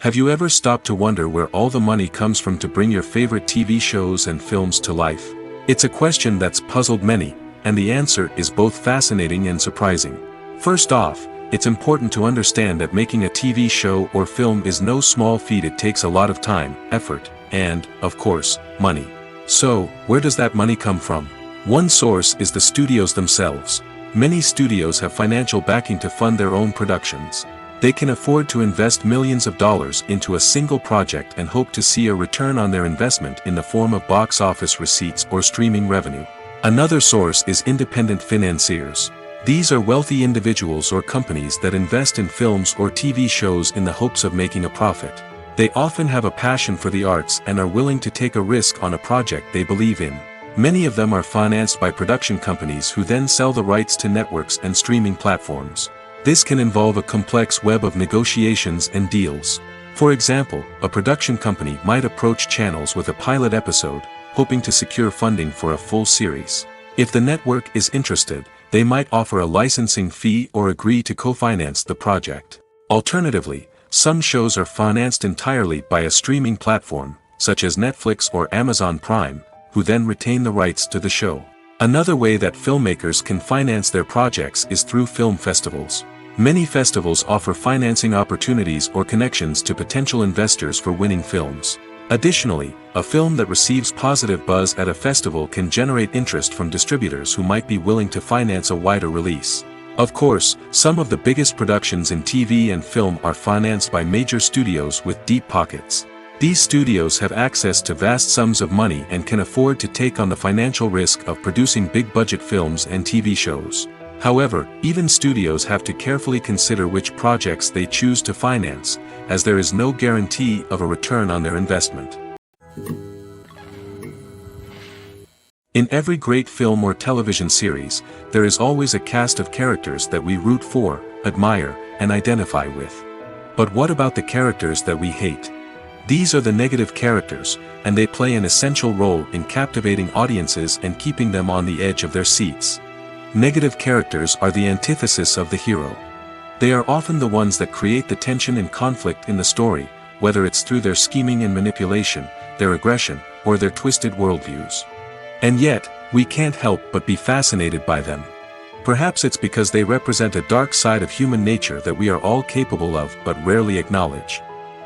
Have you ever stopped to wonder where all the money comes from to bring your favorite TV shows and films to life? It's a question that's puzzled many, and the answer is both fascinating and surprising. First off, it's important to understand that making a TV show or film is no small feat. It takes a lot of time, effort, and, of course, money. So, where does that money come from? One source is the studios themselves. Many studios have financial backing to fund their own productions. They can afford to invest millions of dollars into a single project and hope to see a return on their investment in the form of box office receipts or streaming revenue. Another source is independent financiers. These are wealthy individuals or companies that invest in films or TV shows in the hopes of making a profit. They often have a passion for the arts and are willing to take a risk on a project they believe in. Many of them are financed by production companies who then sell the rights to networks and streaming platforms. This can involve a complex web of negotiations and deals. For example, a production company might approach channels with a pilot episode, hoping to secure funding for a full series. If the network is interested, they might offer a licensing fee or agree to co-finance the project. Alternatively, some shows are financed entirely by a streaming platform, such as Netflix or Amazon Prime, who then retain the rights to the show. Another way that filmmakers can finance their projects is through film festivals. Many festivals offer financing opportunities or connections to potential investors for winning films. Additionally, a film that receives positive buzz at a festival can generate interest from distributors who might be willing to finance a wider release. Of course, some of the biggest productions in TV and film are financed by major studios with deep pockets. These studios have access to vast sums of money and can afford to take on the financial risk of producing big-budget films and TV shows. However, even studios have to carefully consider which projects they choose to finance, as there is no guarantee of a return on their investment. In every great film or television series, there is always a cast of characters that we root for, admire, and identify with. But what about the characters that we hate? These are the negative characters, and they play an essential role in captivating audiences and keeping them on the edge of their seats. Negative characters are the antithesis of the hero. They are often the ones that create the tension and conflict in the story, whether it's through their scheming and manipulation, their aggression, or their twisted worldviews. And yet, we can't help but be fascinated by them. Perhaps it's because they represent a dark side of human nature that we are all capable of but rarely acknowledge.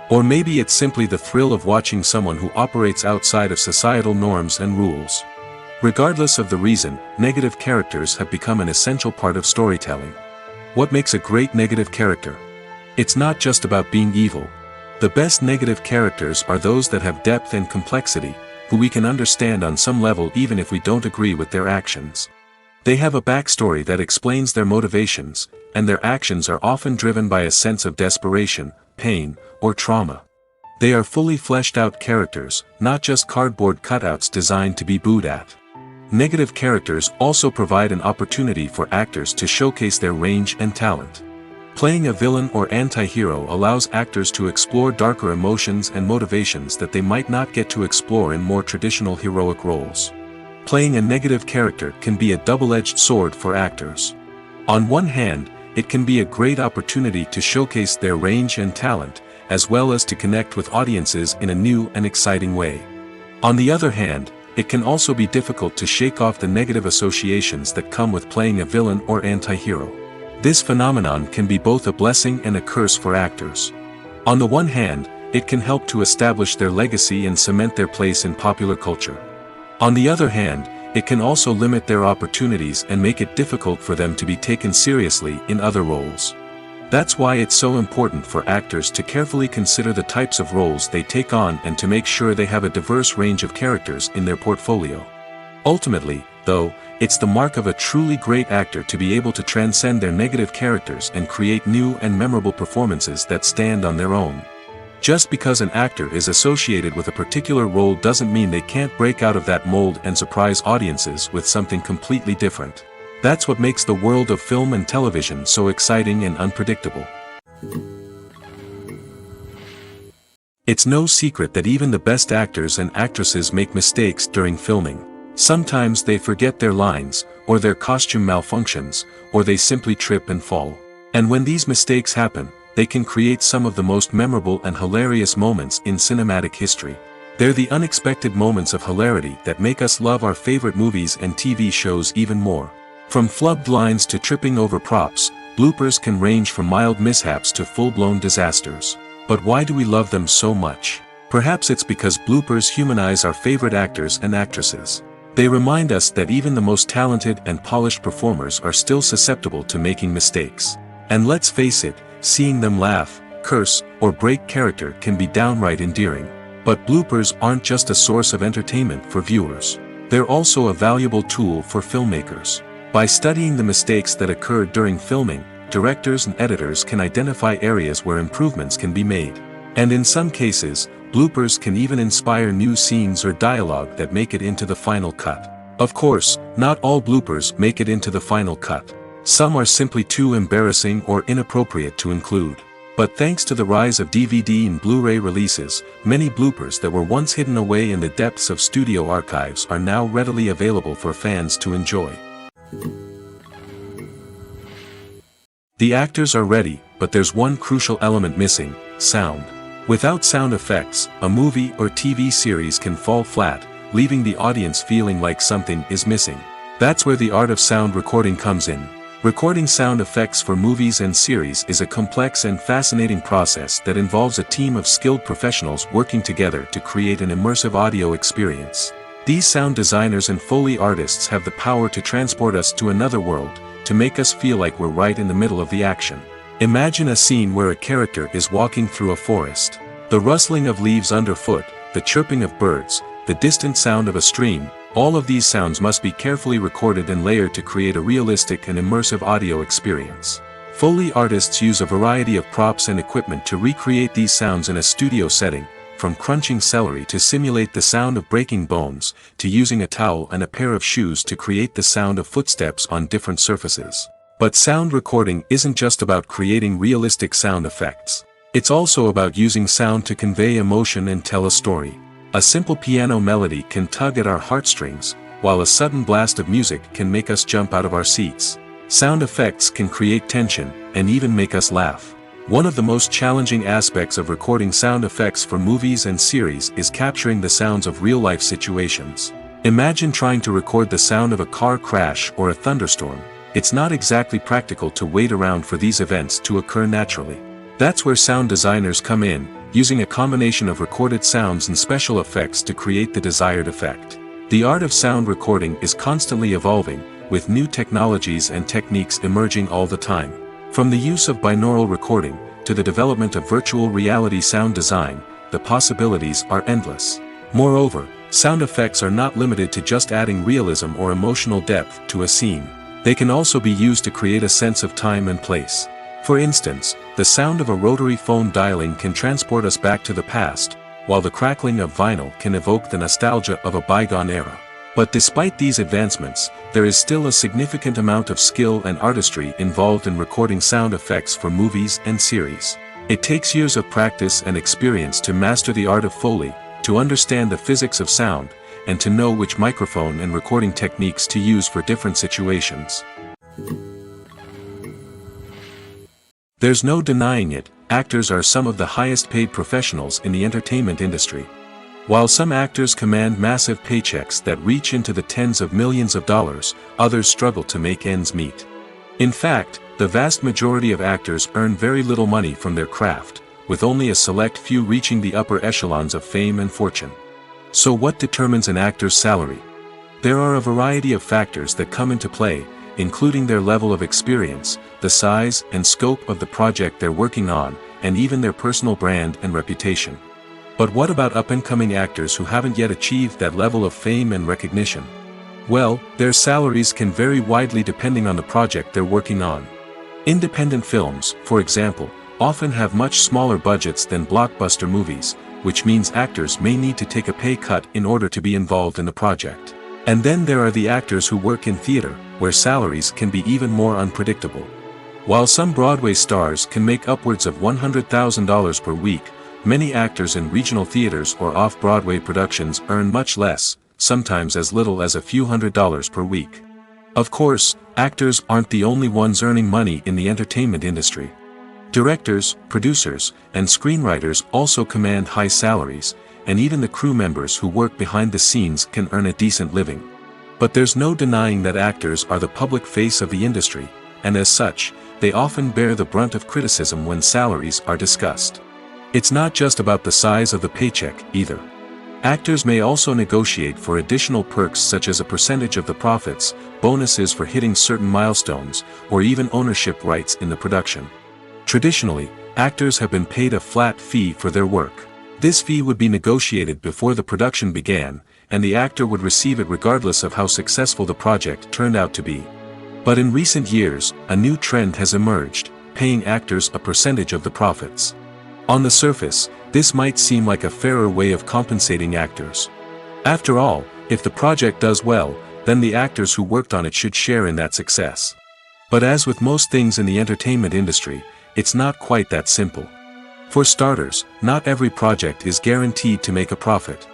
Or maybe it's simply the thrill of watching someone who operates outside of societal norms and rules. Regardless of the reason, negative characters have become an essential part of storytelling. What makes a great negative character? It's not just about being evil. The best negative characters are those that have depth and complexity, who we can understand on some level even if we don't agree with their actions. They have a backstory that explains their motivations, and their actions are often driven by a sense of desperation, pain, or trauma. They are fully fleshed out characters, not just cardboard cutouts designed to be booed at. Negative characters also provide an opportunity for actors to showcase their range and talent. Playing a villain or anti-hero allows actors to explore darker emotions and motivations that they might not get to explore in more traditional heroic roles. Playing a negative character can be a double-edged sword for actors. On one hand, it can be a great opportunity to showcase their range and talent, as well as to connect with audiences in a new and exciting way. On the other hand, it can also be difficult to shake off the negative associations that come with playing a villain or anti-hero. This phenomenon can be both a blessing and a curse for actors. On the one hand, it can help to establish their legacy and cement their place in popular culture. On the other hand, it can also limit their opportunities and make it difficult for them to be taken seriously in other roles. That's why it's so important for actors to carefully consider the types of roles they take on and to make sure they have a diverse range of characters in their portfolio. Ultimately, though, it's the mark of a truly great actor to be able to transcend their negative characters and create new and memorable performances that stand on their own. Just because an actor is associated with a particular role doesn't mean they can't break out of that mold and surprise audiences with something completely different. That's what makes the world of film and television so exciting and unpredictable. It's no secret that even the best actors and actresses make mistakes during filming. Sometimes they forget their lines, or their costume malfunctions, or they simply trip and fall. And when these mistakes happen, they can create some of the most memorable and hilarious moments in cinematic history. They're the unexpected moments of hilarity that make us love our favorite movies and TV shows even more. From flubbed lines to tripping over props, bloopers can range from mild mishaps to full-blown disasters. But why do we love them so much? Perhaps it's because bloopers humanize our favorite actors and actresses. They remind us that even the most talented and polished performers are still susceptible to making mistakes. And let's face it, seeing them laugh, curse, or break character can be downright endearing. But bloopers aren't just a source of entertainment for viewers. They're also a valuable tool for filmmakers. By studying the mistakes that occurred during filming, directors and editors can identify areas where improvements can be made. And in some cases, bloopers can even inspire new scenes or dialogue that make it into the final cut. Of course, not all bloopers make it into the final cut. Some are simply too embarrassing or inappropriate to include. But thanks to the rise of DVD and Blu-ray releases, many bloopers that were once hidden away in the depths of studio archives are now readily available for fans to enjoy. The actors are ready, but there's one crucial element missing: sound. Without sound effects, a movie or TV series can fall flat, leaving the audience feeling like something is missing. That's where the art of sound recording comes in. Recording sound effects for movies and series is a complex and fascinating process that involves a team of skilled professionals working together to create an immersive audio experience. These sound designers and Foley artists have the power to transport us to another world, to make us feel like we're right in the middle of the action. Imagine a scene where a character is walking through a forest. The rustling of leaves underfoot, the chirping of birds, the distant sound of a stream, all of these sounds must be carefully recorded and layered to create a realistic and immersive audio experience. Foley artists use a variety of props and equipment to recreate these sounds in a studio setting, from crunching celery to simulate the sound of breaking bones, to using a towel and a pair of shoes to create the sound of footsteps on different surfaces. But sound recording isn't just about creating realistic sound effects. It's also about using sound to convey emotion and tell a story. A simple piano melody can tug at our heartstrings, while a sudden blast of music can make us jump out of our seats. Sound effects can create tension, and even make us laugh. One of the most challenging aspects of recording sound effects for movies and series is capturing the sounds of real-life situations. Imagine trying to record the sound of a car crash or a thunderstorm. It's not exactly practical to wait around for these events to occur naturally. That's where sound designers come in, using a combination of recorded sounds and special effects to create the desired effect. The art of sound recording is constantly evolving, with new technologies and techniques emerging all the time. From the use of binaural recording, to the development of virtual reality sound design, the possibilities are endless. Moreover, sound effects are not limited to just adding realism or emotional depth to a scene. They can also be used to create a sense of time and place. For instance, the sound of a rotary phone dialing can transport us back to the past, while the crackling of vinyl can evoke the nostalgia of a bygone era. But despite these advancements, there is still a significant amount of skill and artistry involved in recording sound effects for movies and series. It takes years of practice and experience to master the art of Foley, to understand the physics of sound, and to know which microphone and recording techniques to use for different situations. There's no denying it, actors are some of the highest paid professionals in the entertainment industry. While some actors command massive paychecks that reach into the tens of millions of dollars, others struggle to make ends meet. In fact, the vast majority of actors earn very little money from their craft, with only a select few reaching the upper echelons of fame and fortune. So what determines an actor's salary? There are a variety of factors that come into play, including their level of experience, the size and scope of the project they're working on, and even their personal brand and reputation. But what about up-and-coming actors who haven't yet achieved that level of fame and recognition? Well, their salaries can vary widely depending on the project they're working on. Independent films, for example, often have much smaller budgets than blockbuster movies, which means actors may need to take a pay cut in order to be involved in the project. And then there are the actors who work in theater, where salaries can be even more unpredictable. While some Broadway stars can make upwards of $100,000 per week, many actors in regional theaters or off-Broadway productions earn much less, sometimes as little as a few $100s per week. Of course, actors aren't the only ones earning money in the entertainment industry. Directors, producers, and screenwriters also command high salaries, and even the crew members who work behind the scenes can earn a decent living. But there's no denying that actors are the public face of the industry, and as such, they often bear the brunt of criticism when salaries are discussed. It's not just about the size of the paycheck, either. Actors may also negotiate for additional perks such as a percentage of the profits, bonuses for hitting certain milestones, or even ownership rights in the production. Traditionally, actors have been paid a flat fee for their work. This fee would be negotiated before the production began, and the actor would receive it regardless of how successful the project turned out to be. But in recent years, a new trend has emerged, paying actors a percentage of the profits. On the surface, this might seem like a fairer way of compensating actors. After all, if the project does well, then the actors who worked on it should share in that success. But as with most things in the entertainment industry, it's not quite that simple. For starters, not every project is guaranteed to make a profit.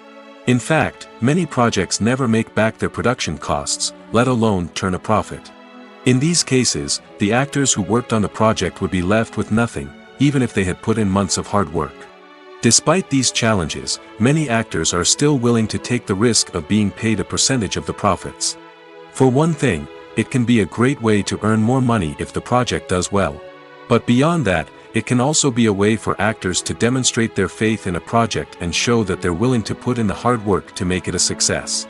In fact, many projects never make back their production costs, let alone turn a profit. In these cases, the actors who worked on the project would be left with nothing, even if they had put in months of hard work. Despite these challenges, many actors are still willing to take the risk of being paid a percentage of the profits. For one thing, it can be a great way to earn more money if the project does well. But beyond that, it can also be a way for actors to demonstrate their faith in a project and show that they're willing to put in the hard work to make it a success.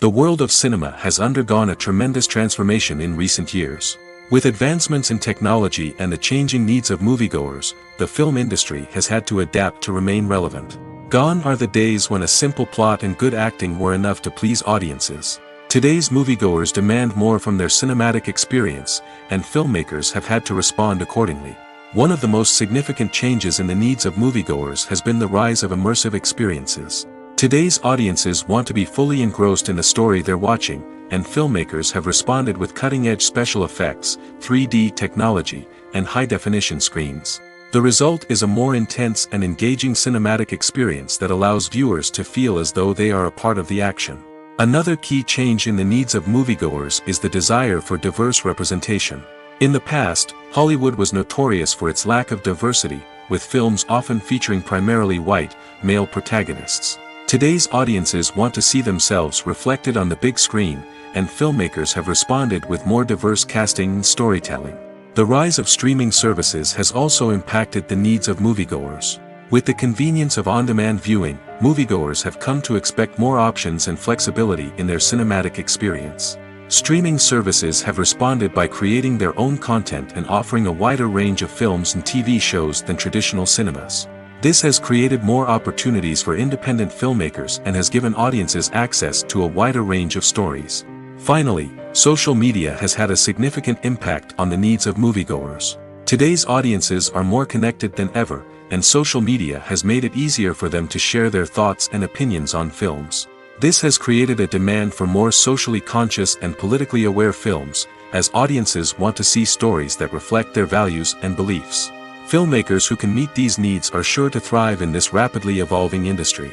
The world of cinema has undergone a tremendous transformation in recent years. With advancements in technology and the changing needs of moviegoers, the film industry has had to adapt to remain relevant. Gone are the days when a simple plot and good acting were enough to please audiences. Today's moviegoers demand more from their cinematic experience, and filmmakers have had to respond accordingly. One of the most significant changes in the needs of moviegoers has been the rise of immersive experiences. Today's audiences want to be fully engrossed in the story they're watching, and filmmakers have responded with cutting-edge special effects, 3D technology, and high-definition screens. The result is a more intense and engaging cinematic experience that allows viewers to feel as though they are a part of the action. Another key change in the needs of moviegoers is the desire for diverse representation. In the past, Hollywood was notorious for its lack of diversity, with films often featuring primarily white, male protagonists. Today's audiences want to see themselves reflected on the big screen, and filmmakers have responded with more diverse casting and storytelling. The rise of streaming services has also impacted the needs of moviegoers. With the convenience of on-demand viewing, moviegoers have come to expect more options and flexibility in their cinematic experience. Streaming services have responded by creating their own content and offering a wider range of films and TV shows than traditional cinemas. This has created more opportunities for independent filmmakers and has given audiences access to a wider range of stories. Finally, social media has had a significant impact on the needs of moviegoers. Today's audiences are more connected than ever, and social media has made it easier for them to share their thoughts and opinions on films. This has created a demand for more socially conscious and politically aware films, as audiences want to see stories that reflect their values and beliefs. Filmmakers who can meet these needs are sure to thrive in this rapidly evolving industry.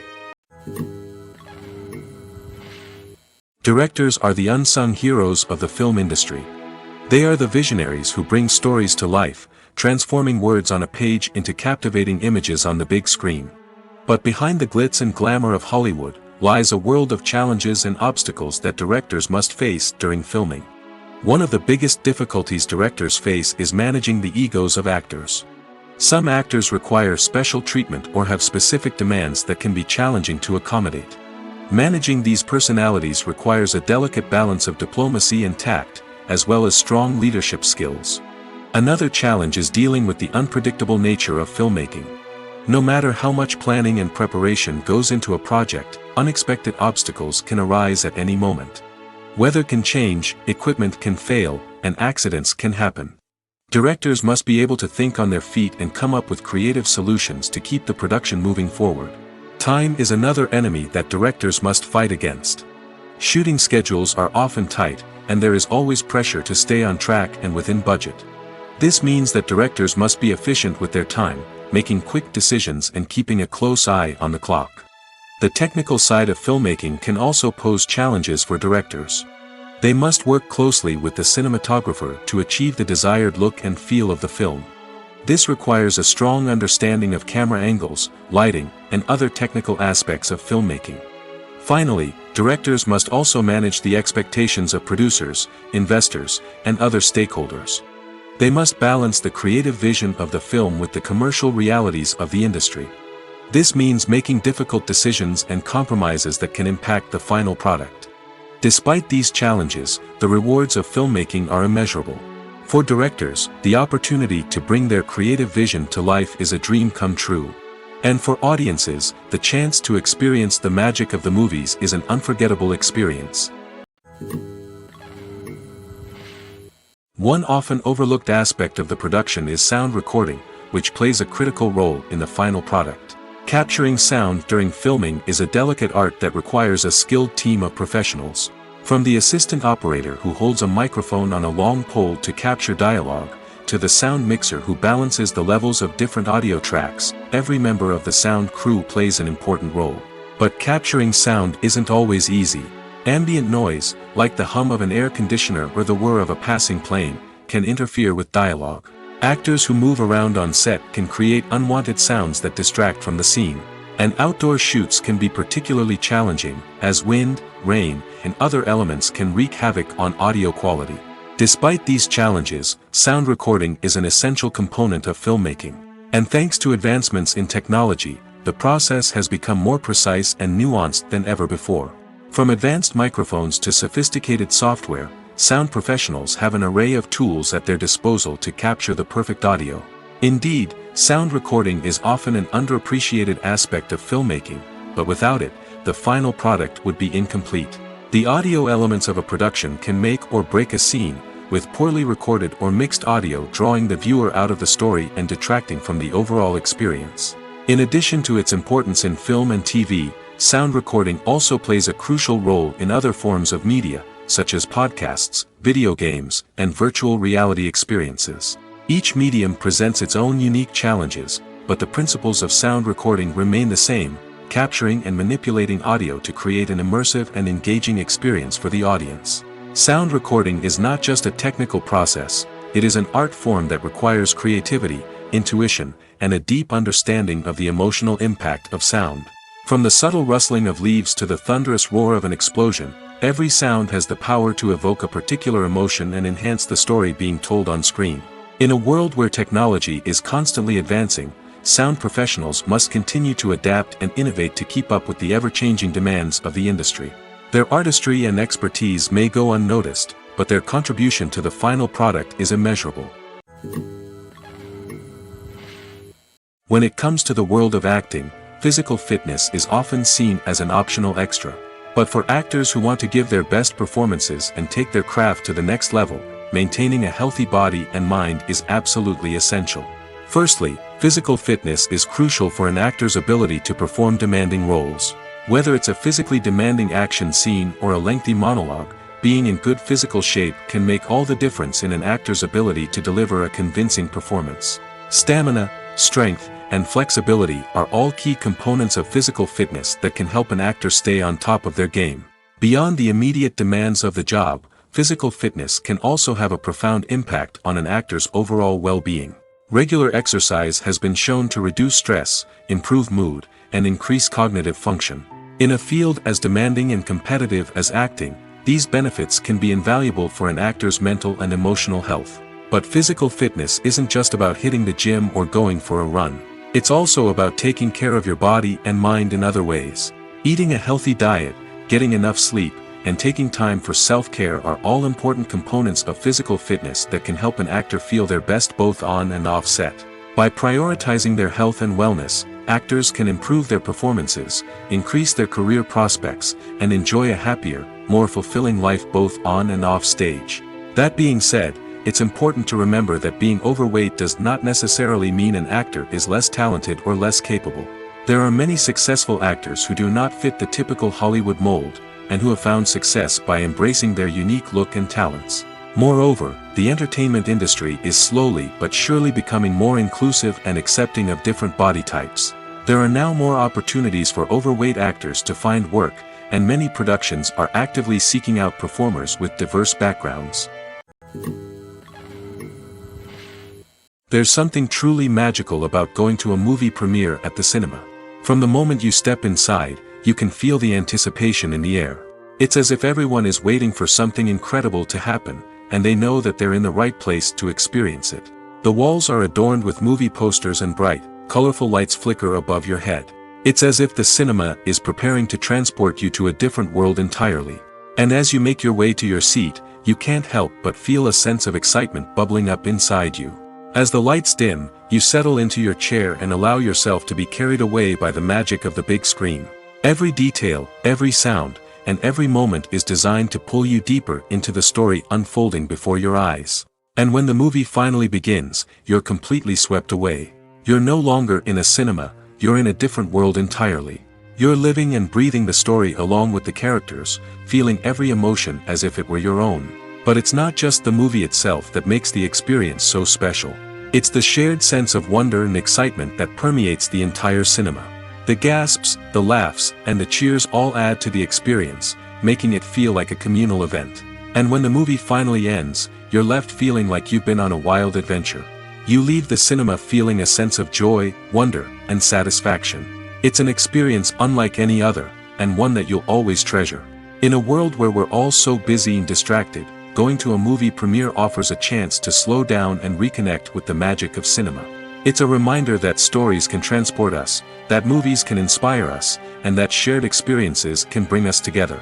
Directors are the unsung heroes of the film industry. They are the visionaries who bring stories to life, transforming words on a page into captivating images on the big screen. But behind the glitz and glamour of Hollywood lies a world of challenges and obstacles that directors must face during filming. One of the biggest difficulties directors face is managing the egos of actors. Some actors require special treatment or have specific demands that can be challenging to accommodate. Managing these personalities requires a delicate balance of diplomacy and tact, as well as strong leadership skills. Another challenge is dealing with the unpredictable nature of filmmaking. No matter how much planning and preparation goes into a project, unexpected obstacles can arise at any moment. Weather can change, equipment can fail, and accidents can happen. Directors must be able to think on their feet and come up with creative solutions to keep the production moving forward. Time is another enemy that directors must fight against. Shooting schedules are often tight, and there is always pressure to stay on track and within budget. This means that directors must be efficient with their time, making quick decisions and keeping a close eye on the clock. The technical side of filmmaking can also pose challenges for directors. They must work closely with the cinematographer to achieve the desired look and feel of the film. This requires a strong understanding of camera angles, lighting, and other technical aspects of filmmaking. Finally, directors must also manage the expectations of producers, investors, and other stakeholders. They must balance the creative vision of the film with the commercial realities of the industry. This means making difficult decisions and compromises that can impact the final product. Despite these challenges, the rewards of filmmaking are immeasurable. For directors, the opportunity to bring their creative vision to life is a dream come true. And for audiences, the chance to experience the magic of the movies is an unforgettable experience. One often overlooked aspect of the production is sound recording, which plays a critical role in the final product. Capturing sound during filming is a delicate art that requires a skilled team of professionals. From the assistant operator who holds a microphone on a long pole to capture dialogue, to the sound mixer who balances the levels of different audio tracks, every member of the sound crew plays an important role. But capturing sound isn't always easy. Ambient noise, like the hum of an air conditioner or the whir of a passing plane, can interfere with dialogue. Actors who move around on set can create unwanted sounds that distract from the scene. And outdoor shoots can be particularly challenging, as wind, rain, and other elements can wreak havoc on audio quality. Despite these challenges, sound recording is an essential component of filmmaking. And thanks to advancements in technology, the process has become more precise and nuanced than ever before. From advanced microphones to sophisticated software, sound professionals have an array of tools at their disposal to capture the perfect audio. Indeed, sound recording is often an underappreciated aspect of filmmaking, but without it, the final product would be incomplete. The audio elements of a production can make or break a scene, with poorly recorded or mixed audio drawing the viewer out of the story and detracting from the overall experience. In addition to its importance in film and TV, sound recording also plays a crucial role in other forms of media, such as podcasts, video games, and virtual reality experiences. Each medium presents its own unique challenges, but the principles of sound recording remain the same, capturing and manipulating audio to create an immersive and engaging experience for the audience. Sound recording is not just a technical process, it is an art form that requires creativity, intuition, and a deep understanding of the emotional impact of sound. From the subtle rustling of leaves to the thunderous roar of an explosion, every sound has the power to evoke a particular emotion and enhance the story being told on screen. In a world where technology is constantly advancing, sound professionals must continue to adapt and innovate to keep up with the ever-changing demands of the industry. Their artistry and expertise may go unnoticed, but their contribution to the final product is immeasurable. When it comes to the world of acting, physical fitness is often seen as an optional extra. But for actors who want to give their best performances and take their craft to the next level, maintaining a healthy body and mind is absolutely essential. Firstly, physical fitness is crucial for an actor's ability to perform demanding roles. Whether it's a physically demanding action scene or a lengthy monologue, being in good physical shape can make all the difference in an actor's ability to deliver a convincing performance. Stamina, strength, and flexibility are all key components of physical fitness that can help an actor stay on top of their game. Beyond the immediate demands of the job, physical fitness can also have a profound impact on an actor's overall well-being. Regular exercise has been shown to reduce stress, improve mood, and increase cognitive function. In a field as demanding and competitive as acting, these benefits can be invaluable for an actor's mental and emotional health. But physical fitness isn't just about hitting the gym or going for a run. It's also about taking care of your body and mind in other ways. Eating a healthy diet, getting enough sleep, and taking time for self-care are all important components of physical fitness that can help an actor feel their best both on and off set. By prioritizing their health and wellness, actors can improve their performances, increase their career prospects, and enjoy a happier, more fulfilling life both on and off stage. That being said, it's important to remember that being overweight does not necessarily mean an actor is less talented or less capable. There are many successful actors who do not fit the typical Hollywood mold, and who have found success by embracing their unique look and talents. Moreover, the entertainment industry is slowly but surely becoming more inclusive and accepting of different body types. There are now more opportunities for overweight actors to find work, and many productions are actively seeking out performers with diverse backgrounds. There's something truly magical about going to a movie premiere at the cinema. From the moment you step inside, you can feel the anticipation in the air. It's as if everyone is waiting for something incredible to happen, and they know that they're in the right place to experience it. The walls are adorned with movie posters and bright, colorful lights flicker above your head. It's as if the cinema is preparing to transport you to a different world entirely. And as you make your way to your seat, you can't help but feel a sense of excitement bubbling up inside you. As the lights dim, you settle into your chair and allow yourself to be carried away by the magic of the big screen. Every detail, every sound, and every moment is designed to pull you deeper into the story unfolding before your eyes. And when the movie finally begins, you're completely swept away. You're no longer in a cinema, you're in a different world entirely. You're living and breathing the story along with the characters, feeling every emotion as if it were your own. But it's not just the movie itself that makes the experience so special. It's the shared sense of wonder and excitement that permeates the entire cinema. The gasps, the laughs, and the cheers all add to the experience, making it feel like a communal event. And when the movie finally ends, you're left feeling like you've been on a wild adventure. You leave the cinema feeling a sense of joy, wonder, and satisfaction. It's an experience unlike any other, and one that you'll always treasure. In a world where we're all so busy and distracted, going to a movie premiere offers a chance to slow down and reconnect with the magic of cinema. It's a reminder that stories can transport us, that movies can inspire us, and that shared experiences can bring us together.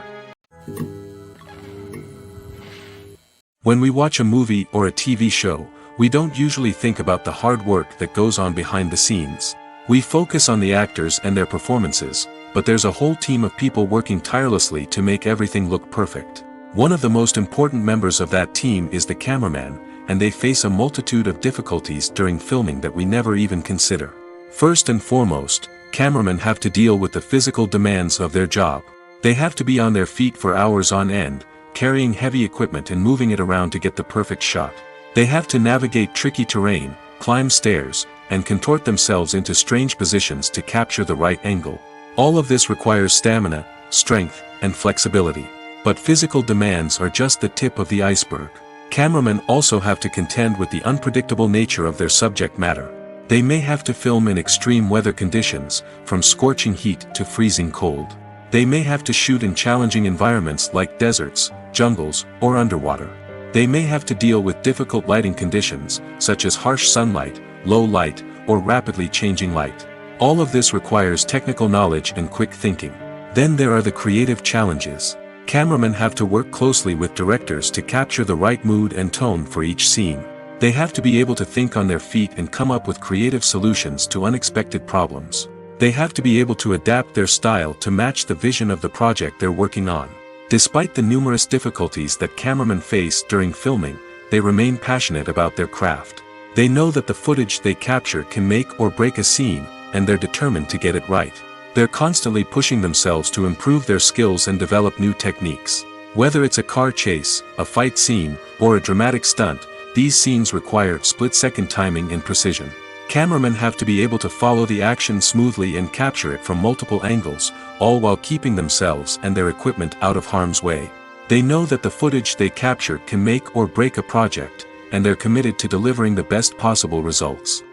When we watch a movie or a TV show, we don't usually think about the hard work that goes on behind the scenes. We focus on the actors and their performances, but there's a whole team of people working tirelessly to make everything look perfect. One of the most important members of that team is the cameraman, and they face a multitude of difficulties during filming that we never even consider. First and foremost, cameramen have to deal with the physical demands of their job. They have to be on their feet for hours on end, carrying heavy equipment and moving it around to get the perfect shot. They have to navigate tricky terrain, climb stairs, and contort themselves into strange positions to capture the right angle. All of this requires stamina, strength, and flexibility. But physical demands are just the tip of the iceberg. Cameramen also have to contend with the unpredictable nature of their subject matter. They may have to film in extreme weather conditions, from scorching heat to freezing cold. They may have to shoot in challenging environments like deserts, jungles, or underwater. They may have to deal with difficult lighting conditions, such as harsh sunlight, low light, or rapidly changing light. All of this requires technical knowledge and quick thinking. Then there are the creative challenges. Cameramen have to work closely with directors to capture the right mood and tone for each scene. They have to be able to think on their feet and come up with creative solutions to unexpected problems. They have to be able to adapt their style to match the vision of the project they're working on. Despite the numerous difficulties that cameramen face during filming, they remain passionate about their craft. They know that the footage they capture can make or break a scene, and they're determined to get it right. They're constantly pushing themselves to improve their skills and develop new techniques. Whether it's a car chase, a fight scene, or a dramatic stunt, these scenes require split-second timing and precision. Cameramen have to be able to follow the action smoothly and capture it from multiple angles, all while keeping themselves and their equipment out of harm's way. They know that the footage they capture can make or break a project, and they're committed to delivering the best possible results.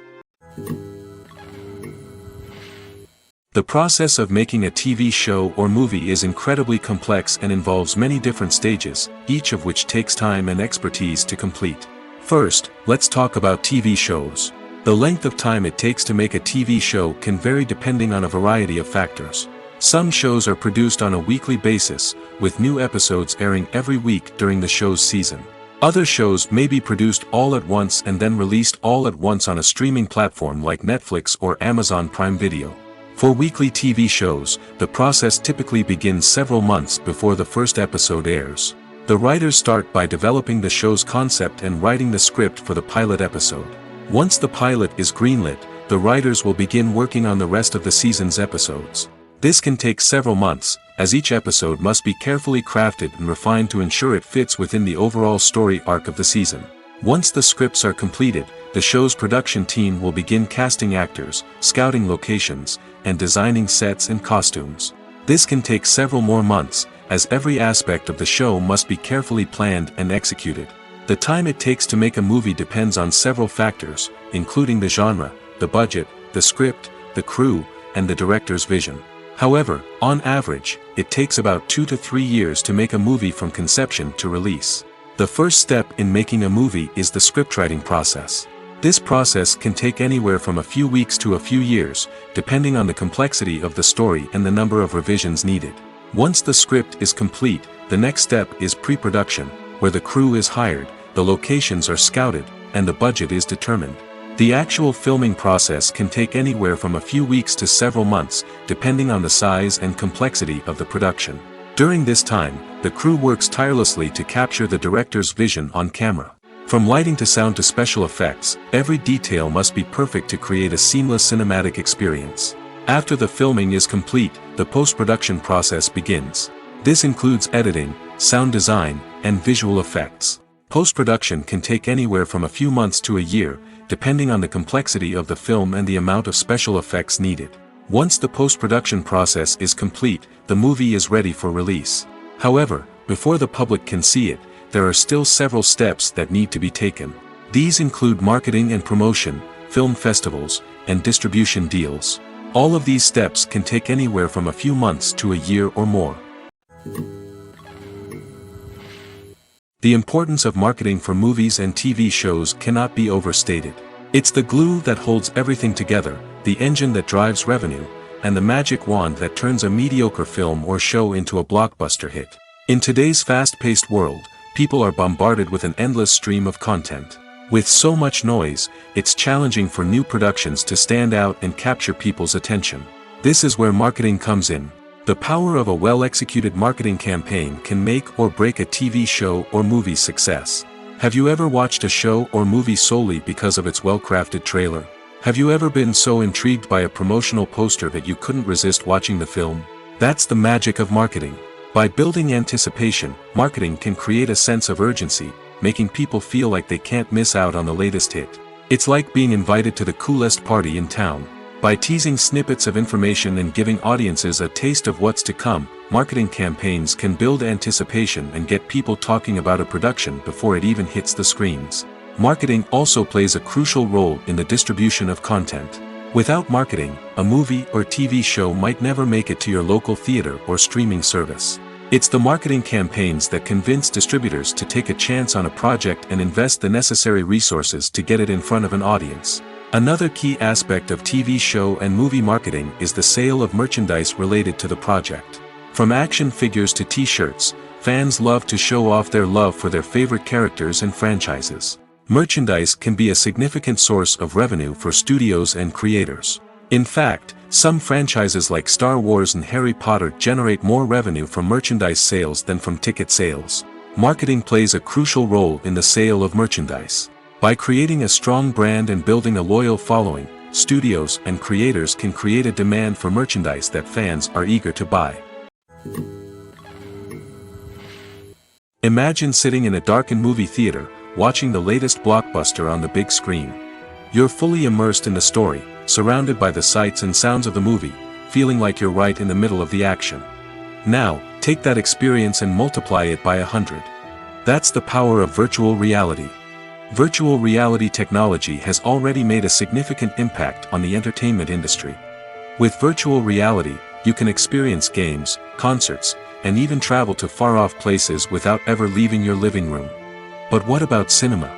The process of making a TV show or movie is incredibly complex and involves many different stages, each of which takes time and expertise to complete. First, let's talk about TV shows. The length of time it takes to make a TV show can vary depending on a variety of factors. Some shows are produced on a weekly basis, with new episodes airing every week during the show's season. Other shows may be produced all at once and then released all at once on a streaming platform like Netflix or Amazon Prime Video. For weekly TV shows, the process typically begins several months before the first episode airs. The writers start by developing the show's concept and writing the script for the pilot episode. Once the pilot is greenlit, the writers will begin working on the rest of the season's episodes. This can take several months, as each episode must be carefully crafted and refined to ensure it fits within the overall story arc of the season. Once the scripts are completed, the show's production team will begin casting actors, scouting locations, and designing sets and costumes. This can take several more months, as every aspect of the show must be carefully planned and executed. The time it takes to make a movie depends on several factors, including the genre, the budget, the script, the crew, and the director's vision. However, on average, it takes about 2 to 3 years to make a movie from conception to release. The first step in making a movie is the scriptwriting process. This process can take anywhere from a few weeks to a few years, depending on the complexity of the story and the number of revisions needed. Once the script is complete, the next step is pre-production, where the crew is hired, the locations are scouted, and the budget is determined. The actual filming process can take anywhere from a few weeks to several months, depending on the size and complexity of the production. During this time, the crew works tirelessly to capture the director's vision on camera. From lighting to sound to special effects, every detail must be perfect to create a seamless cinematic experience. After the filming is complete, the post-production process begins. This includes editing, sound design, and visual effects. Post-production can take anywhere from a few months to a year, depending on the complexity of the film and the amount of special effects needed. Once the post-production process is complete, the movie is ready for release. However, before the public can see it, there are still several steps that need to be taken. These include marketing and promotion, film festivals, and distribution deals. All of these steps can take anywhere from a few months to a year or more. The importance of marketing for movies and TV shows cannot be overstated. It's the glue that holds everything together, the engine that drives revenue, and the magic wand that turns a mediocre film or show into a blockbuster hit. In today's fast-paced world, people are bombarded with an endless stream of content. With so much noise, it's challenging for new productions to stand out and capture people's attention. This is where marketing comes in. The power of a well-executed marketing campaign can make or break a TV show or movie's success. Have you ever watched a show or movie solely because of its well-crafted trailer? Have you ever been so intrigued by a promotional poster that you couldn't resist watching the film? That's the magic of marketing. By building anticipation, marketing can create a sense of urgency, making people feel like they can't miss out on the latest hit. It's like being invited to the coolest party in town. By teasing snippets of information and giving audiences a taste of what's to come, marketing campaigns can build anticipation and get people talking about a production before it even hits the screens. Marketing also plays a crucial role in the distribution of content. Without marketing, a movie or TV show might never make it to your local theater or streaming service. It's the marketing campaigns that convince distributors to take a chance on a project and invest the necessary resources to get it in front of an audience. Another key aspect of TV show and movie marketing is the sale of merchandise related to the project. From action figures to t-shirts, fans love to show off their love for their favorite characters and franchises. Merchandise can be a significant source of revenue for studios and creators. In fact, some franchises like Star Wars and Harry Potter generate more revenue from merchandise sales than from ticket sales. Marketing plays a crucial role in the sale of merchandise. By creating a strong brand and building a loyal following, studios and creators can create a demand for merchandise that fans are eager to buy. Imagine sitting in a darkened movie theater, watching the latest blockbuster on the big screen. You're fully immersed in the story, surrounded by the sights and sounds of the movie, feeling like you're right in the middle of the action. Now, take that experience and multiply it by 100. That's the power of virtual reality. Virtual reality technology has already made a significant impact on the entertainment industry. With virtual reality, you can experience games, concerts, and even travel to far-off places without ever leaving your living room. But what about cinema?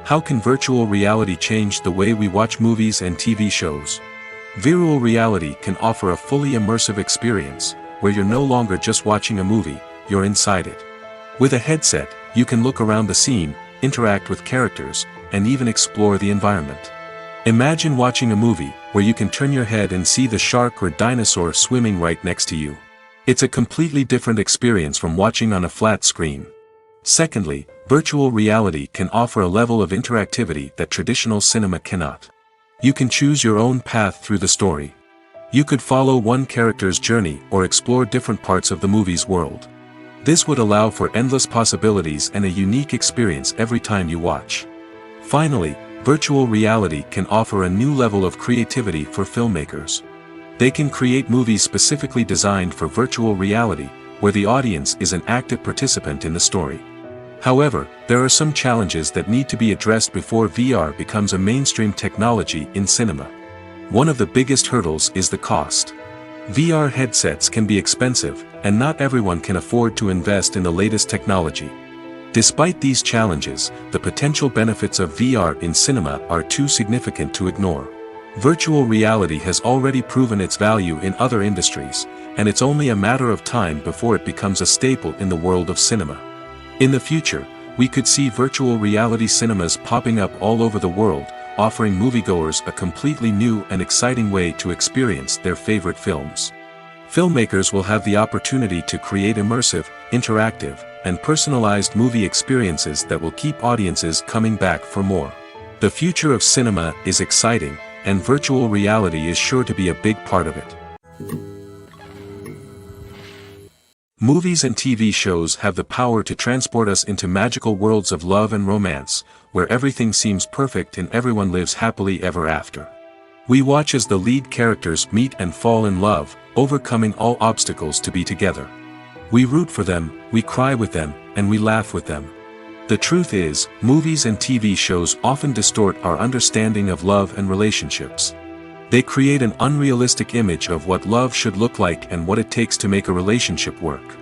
How can virtual reality change the way we watch movies and TV shows? Virtual reality can offer a fully immersive experience, where you're no longer just watching a movie, you're inside it. With a headset, you can look around the scene, interact with characters, and even explore the environment. Imagine watching a movie where you can turn your head and see the shark or dinosaur swimming right next to you. It's a completely different experience from watching on a flat screen. Secondly, virtual reality can offer a level of interactivity that traditional cinema cannot. You can choose your own path through the story. You could follow one character's journey or explore different parts of the movie's world. This would allow for endless possibilities and a unique experience every time you watch. Finally, virtual reality can offer a new level of creativity for filmmakers. They can create movies specifically designed for virtual reality, where the audience is an active participant in the story. However, there are some challenges that need to be addressed before VR becomes a mainstream technology in cinema. One of the biggest hurdles is the cost. VR headsets can be expensive, and not everyone can afford to invest in the latest technology. Despite these challenges, the potential benefits of VR in cinema are too significant to ignore. Virtual reality has already proven its value in other industries, and it's only a matter of time before it becomes a staple in the world of cinema. In the future, we could see virtual reality cinemas popping up all over the world, offering moviegoers a completely new and exciting way to experience their favorite films. Filmmakers will have the opportunity to create immersive, interactive, and personalized movie experiences that will keep audiences coming back for more. The future of cinema is exciting, and virtual reality is sure to be a big part of it. Movies and TV shows have the power to transport us into magical worlds of love and romance, where everything seems perfect and everyone lives happily ever after. We watch as the lead characters meet and fall in love, overcoming all obstacles to be together. We root for them, we cry with them, and we laugh with them. The truth is, movies and TV shows often distort our understanding of love and relationships. They create an unrealistic image of what love should look like and what it takes to make a relationship work.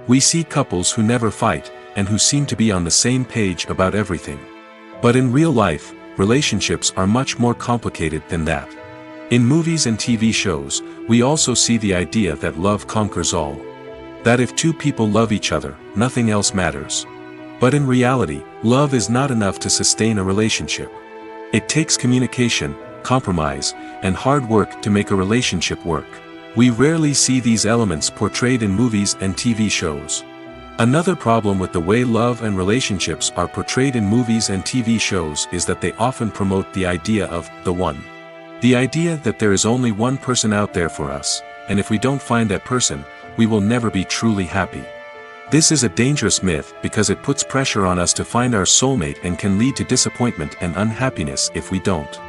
We see couples who never fight, and who seem to be on the same page about everything. But in real life, relationships are much more complicated than that. In movies and TV shows, we also see the idea that love conquers all. That if two people love each other, nothing else matters. But in reality, love is not enough to sustain a relationship. It takes communication, compromise, and hard work to make a relationship work. We rarely see these elements portrayed in movies and TV shows. Another problem with the way love and relationships are portrayed in movies and TV shows is that they often promote the idea of the one. The idea that there is only one person out there for us, and if we don't find that person, we will never be truly happy. This is a dangerous myth because it puts pressure on us to find our soulmate and can lead to disappointment and unhappiness if we don't.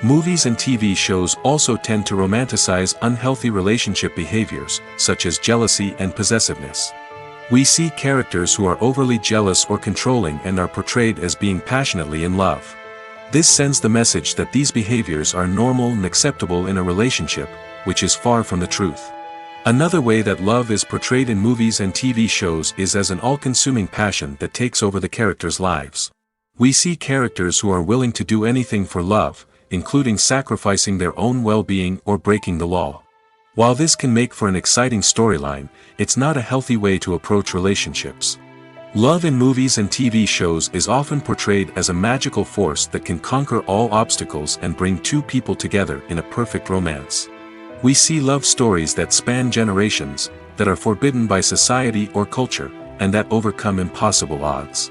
Movies and TV shows also tend to romanticize unhealthy relationship behaviors, such as jealousy and possessiveness. We see characters who are overly jealous or controlling and are portrayed as being passionately in love. This sends the message that these behaviors are normal and acceptable in a relationship, which is far from the truth. Another way that love is portrayed in movies and TV shows is as an all-consuming passion that takes over the characters' lives. We see characters who are willing to do anything for love, including sacrificing their own well-being or breaking the law. While this can make for an exciting storyline, it's not a healthy way to approach relationships. Love in movies and TV shows is often portrayed as a magical force that can conquer all obstacles and bring two people together in a perfect romance. We see love stories that span generations, that are forbidden by society or culture, and that overcome impossible odds.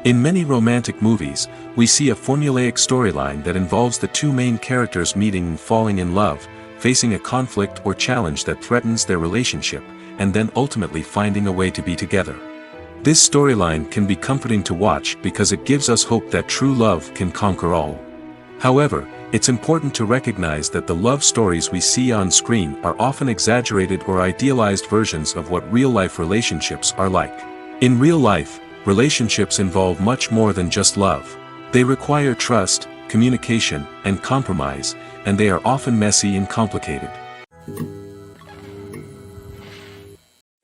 In many romantic movies, we see a formulaic storyline that involves the two main characters meeting and falling in love, facing a conflict or challenge that threatens their relationship, and then ultimately finding a way to be together. This storyline can be comforting to watch because it gives us hope that true love can conquer all. However, it's important to recognize that the love stories we see on screen are often exaggerated or idealized versions of what real-life relationships are like. In real life, relationships involve much more than just love. They require trust, communication, and compromise, and they are often messy and complicated.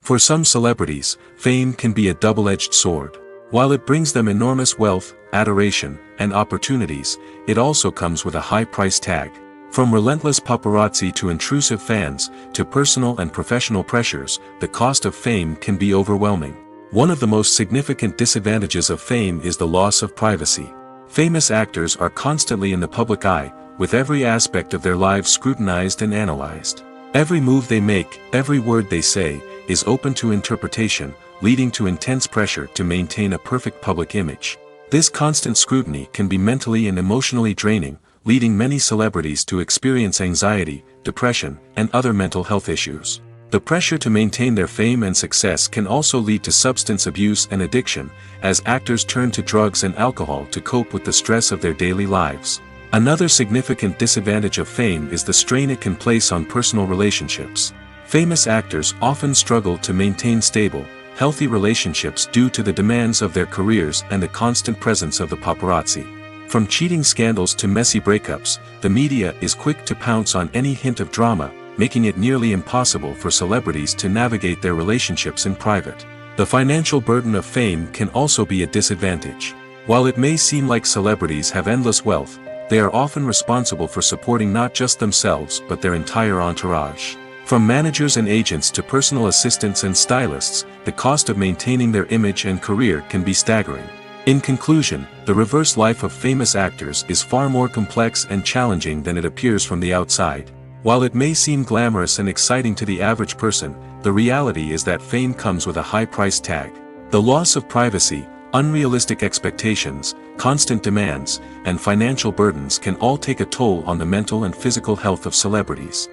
For some celebrities, fame can be a double-edged sword. While it brings them enormous wealth, adoration, and opportunities, it also comes with a high price tag. From relentless paparazzi to intrusive fans, to personal and professional pressures, the cost of fame can be overwhelming. One of the most significant disadvantages of fame is the loss of privacy. Famous actors are constantly in the public eye, with every aspect of their lives scrutinized and analyzed. Every move they make, every word they say, is open to interpretation, leading to intense pressure to maintain a perfect public image. This constant scrutiny can be mentally and emotionally draining, leading many celebrities to experience anxiety, depression, and other mental health issues. The pressure to maintain their fame and success can also lead to substance abuse and addiction, as actors turn to drugs and alcohol to cope with the stress of their daily lives. Another significant disadvantage of fame is the strain it can place on personal relationships. Famous actors often struggle to maintain stable, healthy relationships due to the demands of their careers and the constant presence of the paparazzi. From cheating scandals to messy breakups, the media is quick to pounce on any hint of drama, making it nearly impossible for celebrities to navigate their relationships in private. The financial burden of fame can also be a disadvantage. While it may seem like celebrities have endless wealth, they are often responsible for supporting not just themselves but their entire entourage. From managers and agents to personal assistants and stylists, the cost of maintaining their image and career can be staggering. In conclusion, the reverse life of famous actors is far more complex and challenging than it appears from the outside. While it may seem glamorous and exciting to the average person, the reality is that fame comes with a high price tag. The loss of privacy, unrealistic expectations, constant demands, and financial burdens can all take a toll on the mental and physical health of celebrities.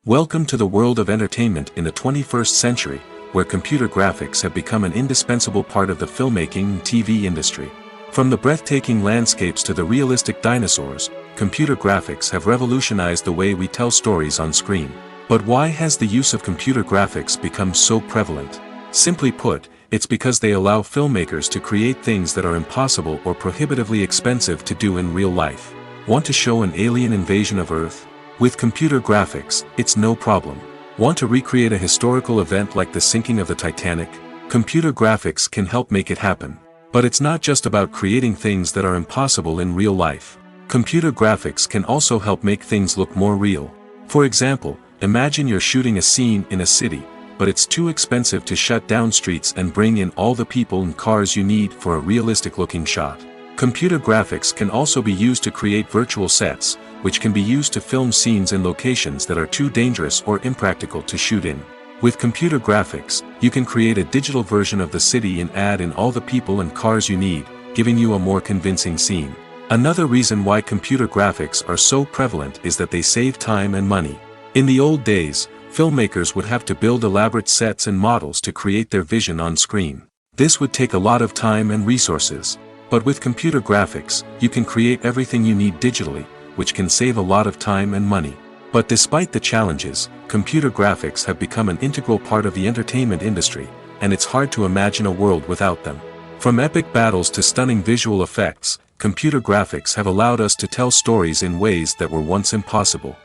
Welcome to the world of entertainment in the 21st century, where computer graphics have become an indispensable part of the filmmaking and TV industry. From the breathtaking landscapes to the realistic dinosaurs, computer graphics have revolutionized the way we tell stories on screen. But why has the use of computer graphics become so prevalent? Simply put, it's because they allow filmmakers to create things that are impossible or prohibitively expensive to do in real life. Want to show an alien invasion of Earth? With computer graphics, it's no problem. Want to recreate a historical event like the sinking of the Titanic? Computer graphics can help make it happen. But it's not just about creating things that are impossible in real life. Computer graphics can also help make things look more real. For example, imagine you're shooting a scene in a city, but it's too expensive to shut down streets and bring in all the people and cars you need for a realistic-looking shot. Computer graphics can also be used to create virtual sets, which can be used to film scenes in locations that are too dangerous or impractical to shoot in. With computer graphics, you can create a digital version of the city and add in all the people and cars you need, giving you a more convincing scene. Another reason why computer graphics are so prevalent is that they save time and money. In the old days, filmmakers would have to build elaborate sets and models to create their vision on screen. This would take a lot of time and resources. But with computer graphics, you can create everything you need digitally, which can save a lot of time and money. But despite the challenges, computer graphics have become an integral part of the entertainment industry, and it's hard to imagine a world without them. From epic battles to stunning visual effects, computer graphics have allowed us to tell stories in ways that were once impossible.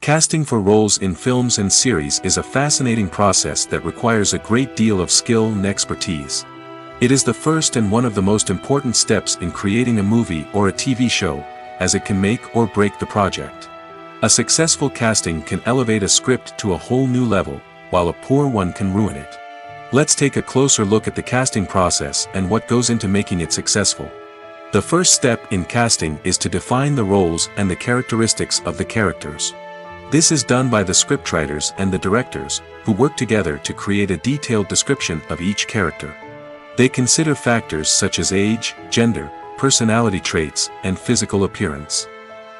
Casting for roles in films and series is a fascinating process that requires a great deal of skill and expertise. It is the first and one of the most important steps in creating a movie or a TV show, as it can make or break the project. A successful casting can elevate a script to a whole new level, while a poor one can ruin it. Let's take a closer look at the casting process and what goes into making it successful. The first step in casting is to define the roles and the characteristics of the characters. This is done by the scriptwriters and the directors, who work together to create a detailed description of each character. They consider factors such as age, gender, personality traits, and physical appearance.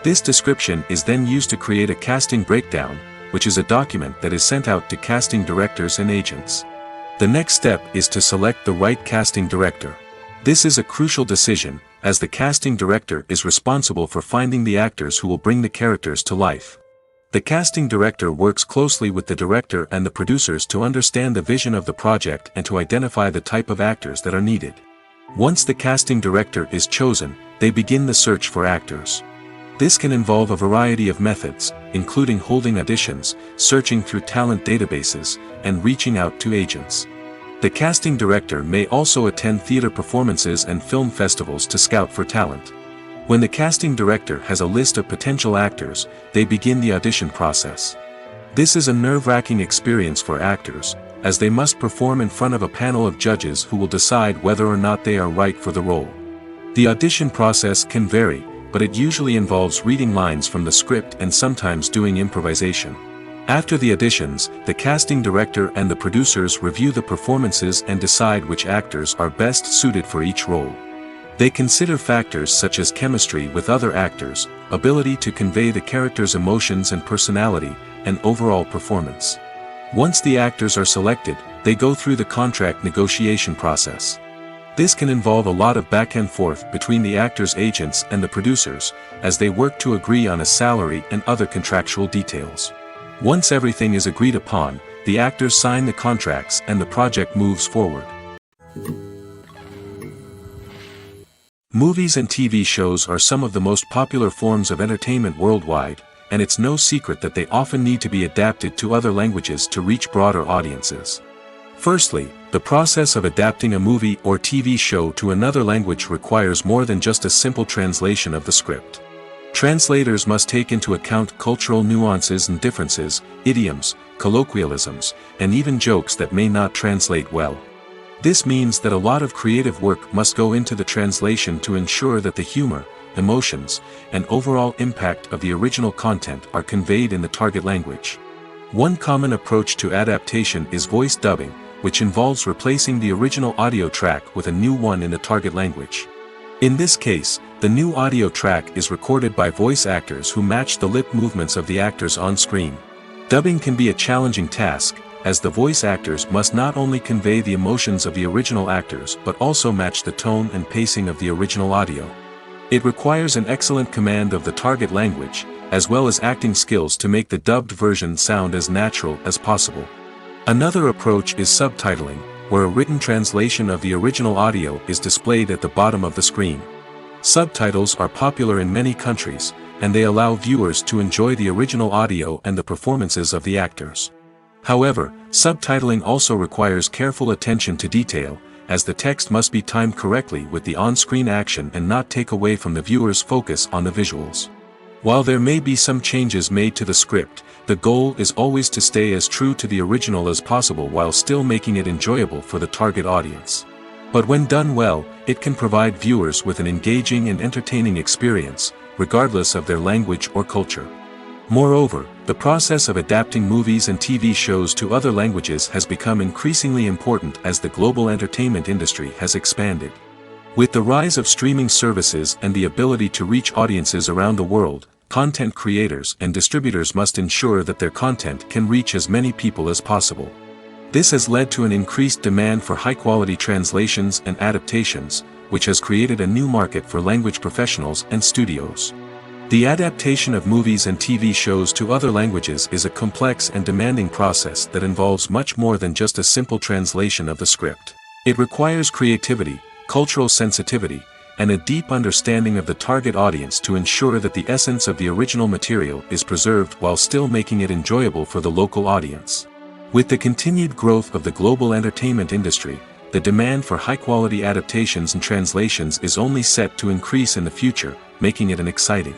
This description is then used to create a casting breakdown, which is a document that is sent out to casting directors and agents. The next step is to select the right casting director. This is a crucial decision, as the casting director is responsible for finding the actors who will bring the characters to life. The casting director works closely with the director and the producers to understand the vision of the project and to identify the type of actors that are needed. Once the casting director is chosen, they begin the search for actors. This can involve a variety of methods, including holding auditions, searching through talent databases, and reaching out to agents. The casting director may also attend theater performances and film festivals to scout for talent. When the casting director has a list of potential actors, they begin the audition process. This is a nerve-wracking experience for actors, as they must perform in front of a panel of judges who will decide whether or not they are right for the role. The audition process can vary, but it usually involves reading lines from the script and sometimes doing improvisation. After the auditions, the casting director and the producers review the performances and decide which actors are best suited for each role. They consider factors such as chemistry with other actors, ability to convey the character's emotions and personality, and overall performance. Once the actors are selected, they go through the contract negotiation process. This can involve a lot of back and forth between the actors' agents and the producers, as they work to agree on a salary and other contractual details. Once everything is agreed upon, the actors sign the contracts and the project moves forward. Movies and TV shows are some of the most popular forms of entertainment worldwide, and it's no secret that they often need to be adapted to other languages to reach broader audiences. Firstly, the process of adapting a movie or TV show to another language requires more than just a simple translation of the script. Translators must take into account cultural nuances and differences, idioms, colloquialisms, and even jokes that may not translate well. This means that a lot of creative work must go into the translation to ensure that the humor, emotions, and overall impact of the original content are conveyed in the target language. One common approach to adaptation is voice dubbing, which involves replacing the original audio track with a new one in the target language. In this case, the new audio track is recorded by voice actors who match the lip movements of the actors on screen. Dubbing can be a challenging task, as the voice actors must not only convey the emotions of the original actors but also match the tone and pacing of the original audio. It requires an excellent command of the target language, as well as acting skills to make the dubbed version sound as natural as possible. Another approach is subtitling, where a written translation of the original audio is displayed at the bottom of the screen. Subtitles are popular in many countries, and they allow viewers to enjoy the original audio and the performances of the actors. However, subtitling also requires careful attention to detail, as the text must be timed correctly with the on-screen action and not take away from the viewer's focus on the visuals. While there may be some changes made to the script, the goal is always to stay as true to the original as possible while still making it enjoyable for the target audience. But when done well, it can provide viewers with an engaging and entertaining experience, regardless of their language or culture. Moreover, the process of adapting movies and TV shows to other languages has become increasingly important as the global entertainment industry has expanded. With the rise of streaming services and the ability to reach audiences around the world, content creators and distributors must ensure that their content can reach as many people as possible. This has led to an increased demand for high-quality translations and adaptations, which has created a new market for language professionals and studios. The adaptation of movies and TV shows to other languages is a complex and demanding process that involves much more than just a simple translation of the script. It requires creativity, cultural sensitivity, and a deep understanding of the target audience to ensure that the essence of the original material is preserved while still making it enjoyable for the local audience. With the continued growth of the global entertainment industry, the demand for high-quality adaptations and translations is only set to increase in the future, making it an exciting.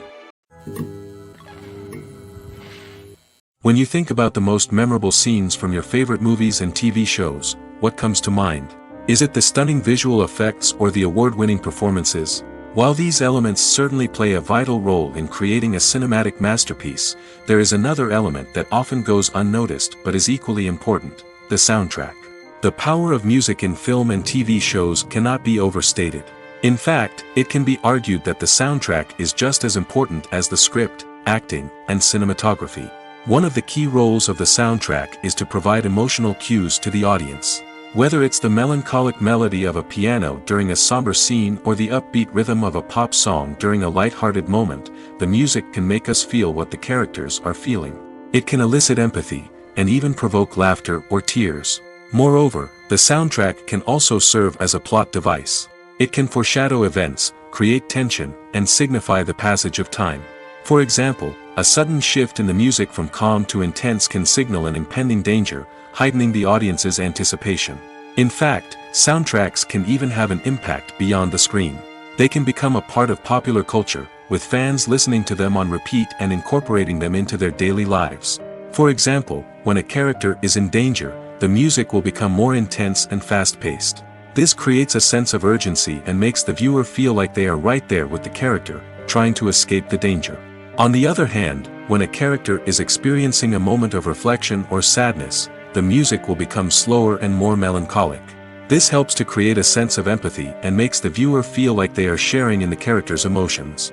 When you think about the most memorable scenes from your favorite movies and TV shows, what comes to mind? Is it the stunning visual effects or the award-winning performances? While these elements certainly play a vital role in creating a cinematic masterpiece, there is another element that often goes unnoticed but is equally important: the soundtrack. The power of music in film and TV shows cannot be overstated. In fact, it can be argued that the soundtrack is just as important as the script, acting, and cinematography. One of the key roles of the soundtrack is to provide emotional cues to the audience. Whether it's the melancholic melody of a piano during a somber scene or the upbeat rhythm of a pop song during a light-hearted moment, the music can make us feel what the characters are feeling. It can elicit empathy, and even provoke laughter or tears. Moreover, the soundtrack can also serve as a plot device. It can foreshadow events, create tension, and signify the passage of time. For example, a sudden shift in the music from calm to intense can signal an impending danger, heightening the audience's anticipation. In fact, soundtracks can even have an impact beyond the screen. They can become a part of popular culture, with fans listening to them on repeat and incorporating them into their daily lives. For example, when a character is in danger, the music will become more intense and fast-paced. This creates a sense of urgency and makes the viewer feel like they are right there with the character, trying to escape the danger. On the other hand, when a character is experiencing a moment of reflection or sadness, the music will become slower and more melancholic. This helps to create a sense of empathy and makes the viewer feel like they are sharing in the character's emotions.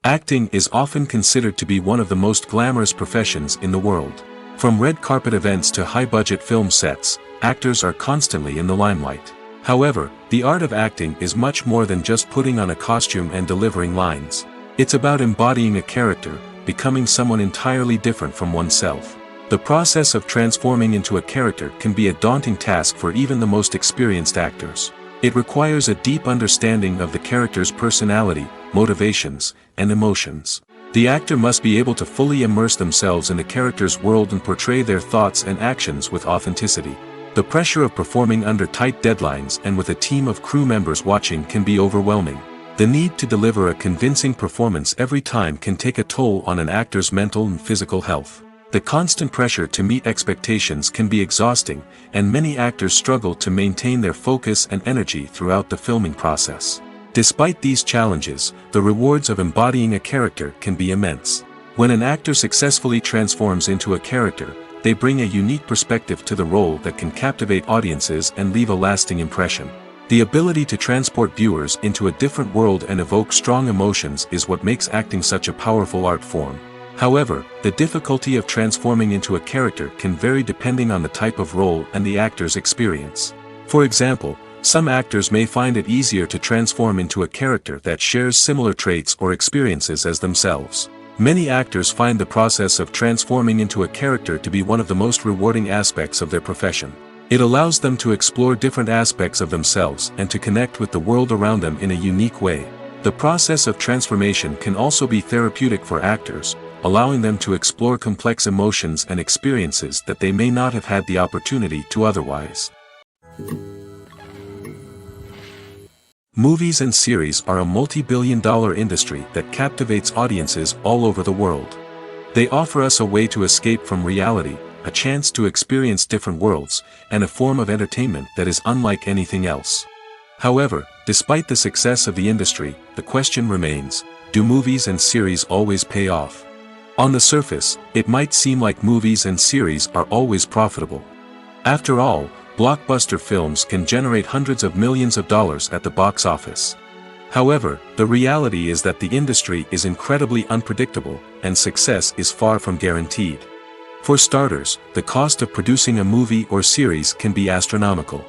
Acting is often considered to be one of the most glamorous professions in the world. From red carpet events to high-budget film sets, actors are constantly in the limelight. However, the art of acting is much more than just putting on a costume and delivering lines. It's about embodying a character, becoming someone entirely different from oneself. The process of transforming into a character can be a daunting task for even the most experienced actors. It requires a deep understanding of the character's personality, motivations, and emotions. The actor must be able to fully immerse themselves in the character's world and portray their thoughts and actions with authenticity. The pressure of performing under tight deadlines and with a team of crew members watching can be overwhelming. The need to deliver a convincing performance every time can take a toll on an actor's mental and physical health. The constant pressure to meet expectations can be exhausting, and many actors struggle to maintain their focus and energy throughout the filming process. Despite these challenges, the rewards of embodying a character can be immense. When an actor successfully transforms into a character, they bring a unique perspective to the role that can captivate audiences and leave a lasting impression. The ability to transport viewers into a different world and evoke strong emotions is what makes acting such a powerful art form. However, the difficulty of transforming into a character can vary depending on the type of role and the actor's experience. For example, some actors may find it easier to transform into a character that shares similar traits or experiences as themselves. Many actors find the process of transforming into a character to be one of the most rewarding aspects of their profession. It allows them to explore different aspects of themselves and to connect with the world around them in a unique way. The process of transformation can also be therapeutic for actors, allowing them to explore complex emotions and experiences that they may not have had the opportunity to otherwise. Movies and series are a multi-billion-dollar industry that captivates audiences all over the world. They offer us a way to escape from reality, a chance to experience different worlds, and a form of entertainment that is unlike anything else. However, despite the success of the industry, the question remains, do movies and series always pay off? On the surface, it might seem like movies and series are always profitable. After all, blockbuster films can generate hundreds of millions of dollars at the box office. However, the reality is that the industry is incredibly unpredictable, and success is far from guaranteed. For starters, the cost of producing a movie or series can be astronomical.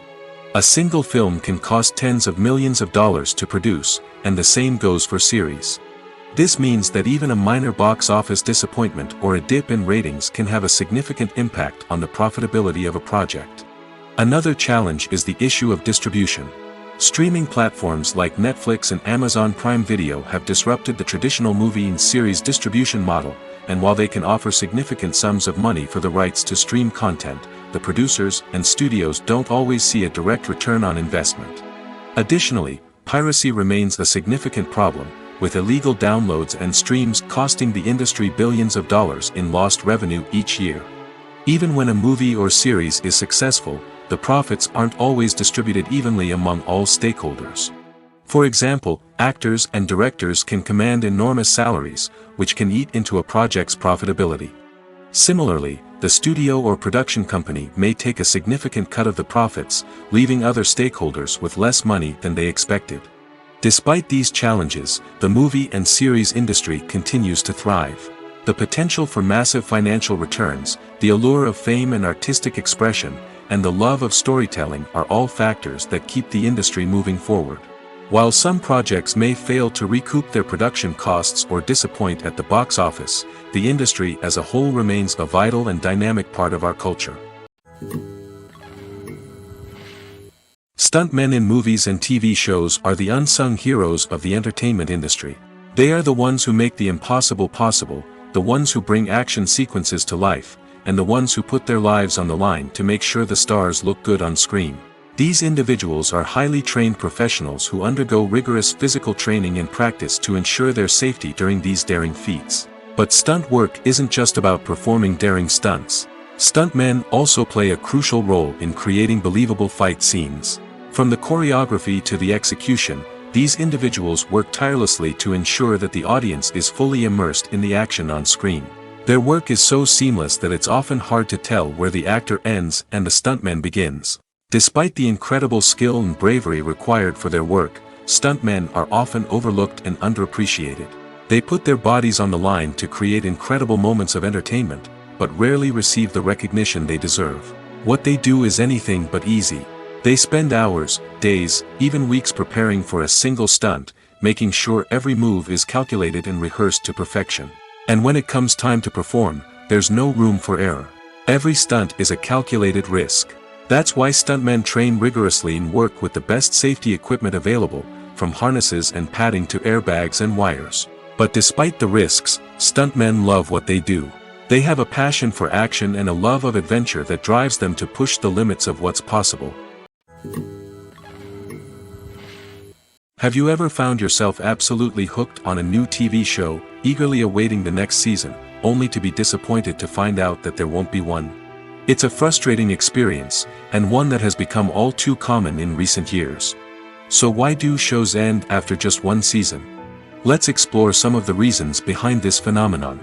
A single film can cost tens of millions of dollars to produce, and the same goes for series. This means that even a minor box office disappointment or a dip in ratings can have a significant impact on the profitability of a project. Another challenge is the issue of distribution. Streaming platforms like Netflix and Amazon Prime Video have disrupted the traditional movie and series distribution model, and while they can offer significant sums of money for the rights to stream content, the producers and studios don't always see a direct return on investment. Additionally, piracy remains a significant problem, with illegal downloads and streams costing the industry billions of dollars in lost revenue each year. Even when a movie or series is successful, the profits aren't always distributed evenly among all stakeholders. For example, actors and directors can command enormous salaries, which can eat into a project's profitability. Similarly, the studio or production company may take a significant cut of the profits, leaving other stakeholders with less money than they expected. Despite these challenges, the movie and series industry continues to thrive. The potential for massive financial returns, the allure of fame and artistic expression, and the love of storytelling are all factors that keep the industry moving forward. While some projects may fail to recoup their production costs or disappoint at the box office, the industry as a whole remains a vital and dynamic part of our culture. Stuntmen in movies and TV shows are the unsung heroes of the entertainment industry. They are the ones who make the impossible possible, the ones who bring action sequences to life, and the ones who put their lives on the line to make sure the stars look good on screen. These individuals are highly trained professionals who undergo rigorous physical training and practice to ensure their safety during these daring feats. But stunt work isn't just about performing daring stunts. Stuntmen also play a crucial role in creating believable fight scenes. From the choreography to the execution, these individuals work tirelessly to ensure that the audience is fully immersed in the action on screen. Their work is so seamless that it's often hard to tell where the actor ends and the stuntman begins. Despite the incredible skill and bravery required for their work, stuntmen are often overlooked and underappreciated. They put their bodies on the line to create incredible moments of entertainment, but rarely receive the recognition they deserve. What they do is anything but easy. They spend hours, days, even weeks preparing for a single stunt, making sure every move is calculated and rehearsed to perfection. And when it comes time to perform, there's no room for error. Every stunt is a calculated risk. That's why stuntmen train rigorously and work with the best safety equipment available, from harnesses and padding to airbags and wires. But despite the risks, stuntmen love what they do. They have a passion for action and a love of adventure that drives them to push the limits of what's possible. Have you ever found yourself absolutely hooked on a new TV show, eagerly awaiting the next season, only to be disappointed to find out that there won't be one. It's a frustrating experience, and one that has become all too common in recent years. So why do shows end after just one season? Let's explore some of the reasons behind this phenomenon.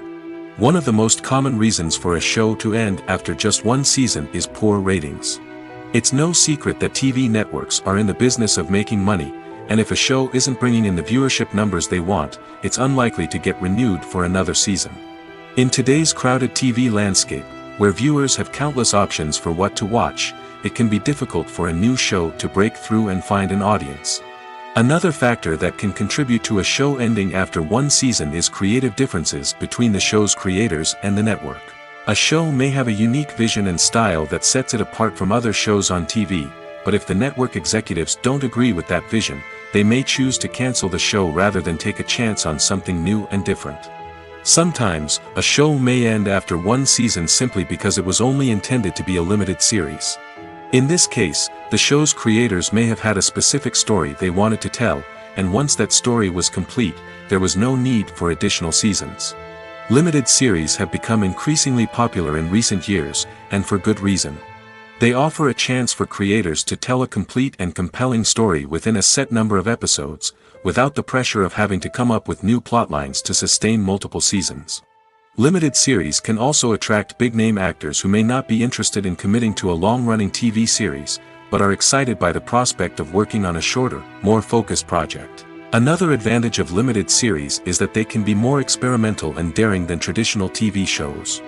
One of the most common reasons for a show to end after just one season is poor ratings. It's no secret that TV networks are in the business of making money, and if a show isn't bringing in the viewership numbers they want, it's unlikely to get renewed for another season. In today's crowded TV landscape, where viewers have countless options for what to watch, it can be difficult for a new show to break through and find an audience. Another factor that can contribute to a show ending after one season is creative differences between the show's creators and the network. A show may have a unique vision and style that sets it apart from other shows on TV, but if the network executives don't agree with that vision, they may choose to cancel the show rather than take a chance on something new and different. Sometimes, a show may end after one season simply because it was only intended to be a limited series. In this case, the show's creators may have had a specific story they wanted to tell, and once that story was complete, there was no need for additional seasons. Limited series have become increasingly popular in recent years, and for good reason. They offer a chance for creators to tell a complete and compelling story within a set number of episodes, without the pressure of having to come up with new plotlines to sustain multiple seasons. Limited series can also attract big-name actors who may not be interested in committing to a long-running TV series, but are excited by the prospect of working on a shorter, more focused project. Another advantage of limited series is that they can be more experimental and daring than traditional TV shows.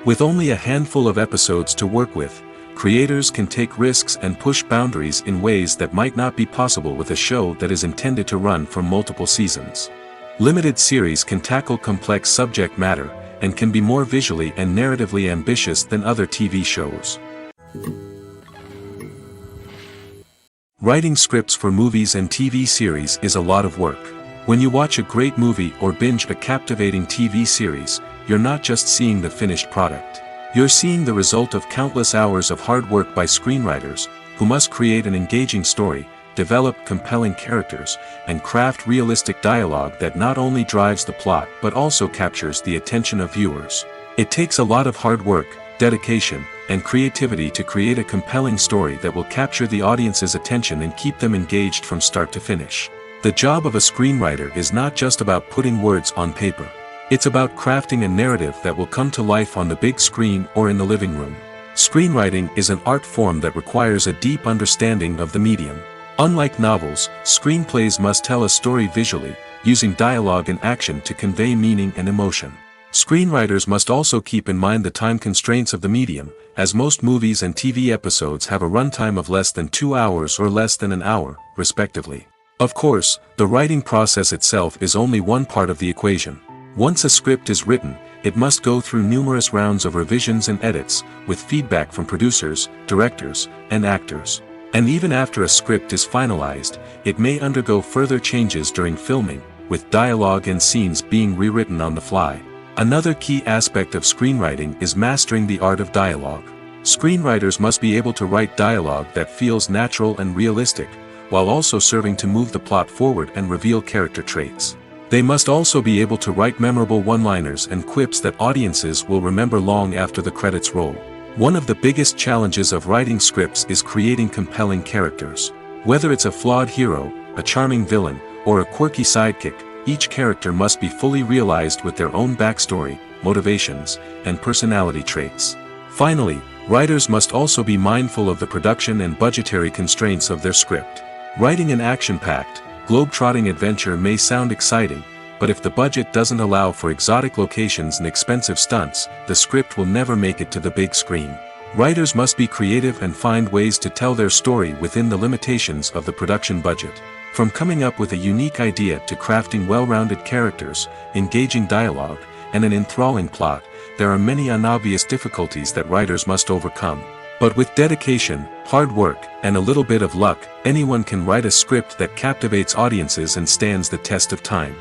With only a handful of episodes to work with, creators can take risks and push boundaries in ways that might not be possible with a show that is intended to run for multiple seasons. Limited series can tackle complex subject matter, and can be more visually and narratively ambitious than other TV shows. Writing scripts for movies and TV series is a lot of work. When you watch a great movie or binge a captivating TV series, you're not just seeing the finished product. You're seeing the result of countless hours of hard work by screenwriters, who must create an engaging story, develop compelling characters, and craft realistic dialogue that not only drives the plot but also captures the attention of viewers. It takes a lot of hard work, dedication, and creativity to create a compelling story that will capture the audience's attention and keep them engaged from start to finish. The job of a screenwriter is not just about putting words on paper. It's about crafting a narrative that will come to life on the big screen or in the living room. Screenwriting is an art form that requires a deep understanding of the medium. Unlike novels, screenplays must tell a story visually, using dialogue and action to convey meaning and emotion. Screenwriters must also keep in mind the time constraints of the medium, as most movies and TV episodes have a runtime of less than 2 hours or less than an hour, respectively. Of course, the writing process itself is only one part of the equation. Once a script is written, it must go through numerous rounds of revisions and edits, with feedback from producers, directors, and actors. And even after a script is finalized, it may undergo further changes during filming, with dialogue and scenes being rewritten on the fly. Another key aspect of screenwriting is mastering the art of dialogue. Screenwriters must be able to write dialogue that feels natural and realistic, while also serving to move the plot forward and reveal character traits. They must also be able to write memorable one-liners and quips that audiences will remember long after the credits roll. One of the biggest challenges of writing scripts is creating compelling characters. Whether it's a flawed hero, a charming villain, or a quirky sidekick, each character must be fully realized with their own backstory, motivations, and personality traits. Finally, writers must also be mindful of the production and budgetary constraints of their script. Writing an action-packed, globe-trotting adventure may sound exciting, but if the budget doesn't allow for exotic locations and expensive stunts, the script will never make it to the big screen. Writers must be creative and find ways to tell their story within the limitations of the production budget. From coming up with a unique idea to crafting well-rounded characters, engaging dialogue, and an enthralling plot, there are many unobvious difficulties that writers must overcome. But with dedication, hard work, and a little bit of luck, anyone can write a script that captivates audiences and stands the test of time.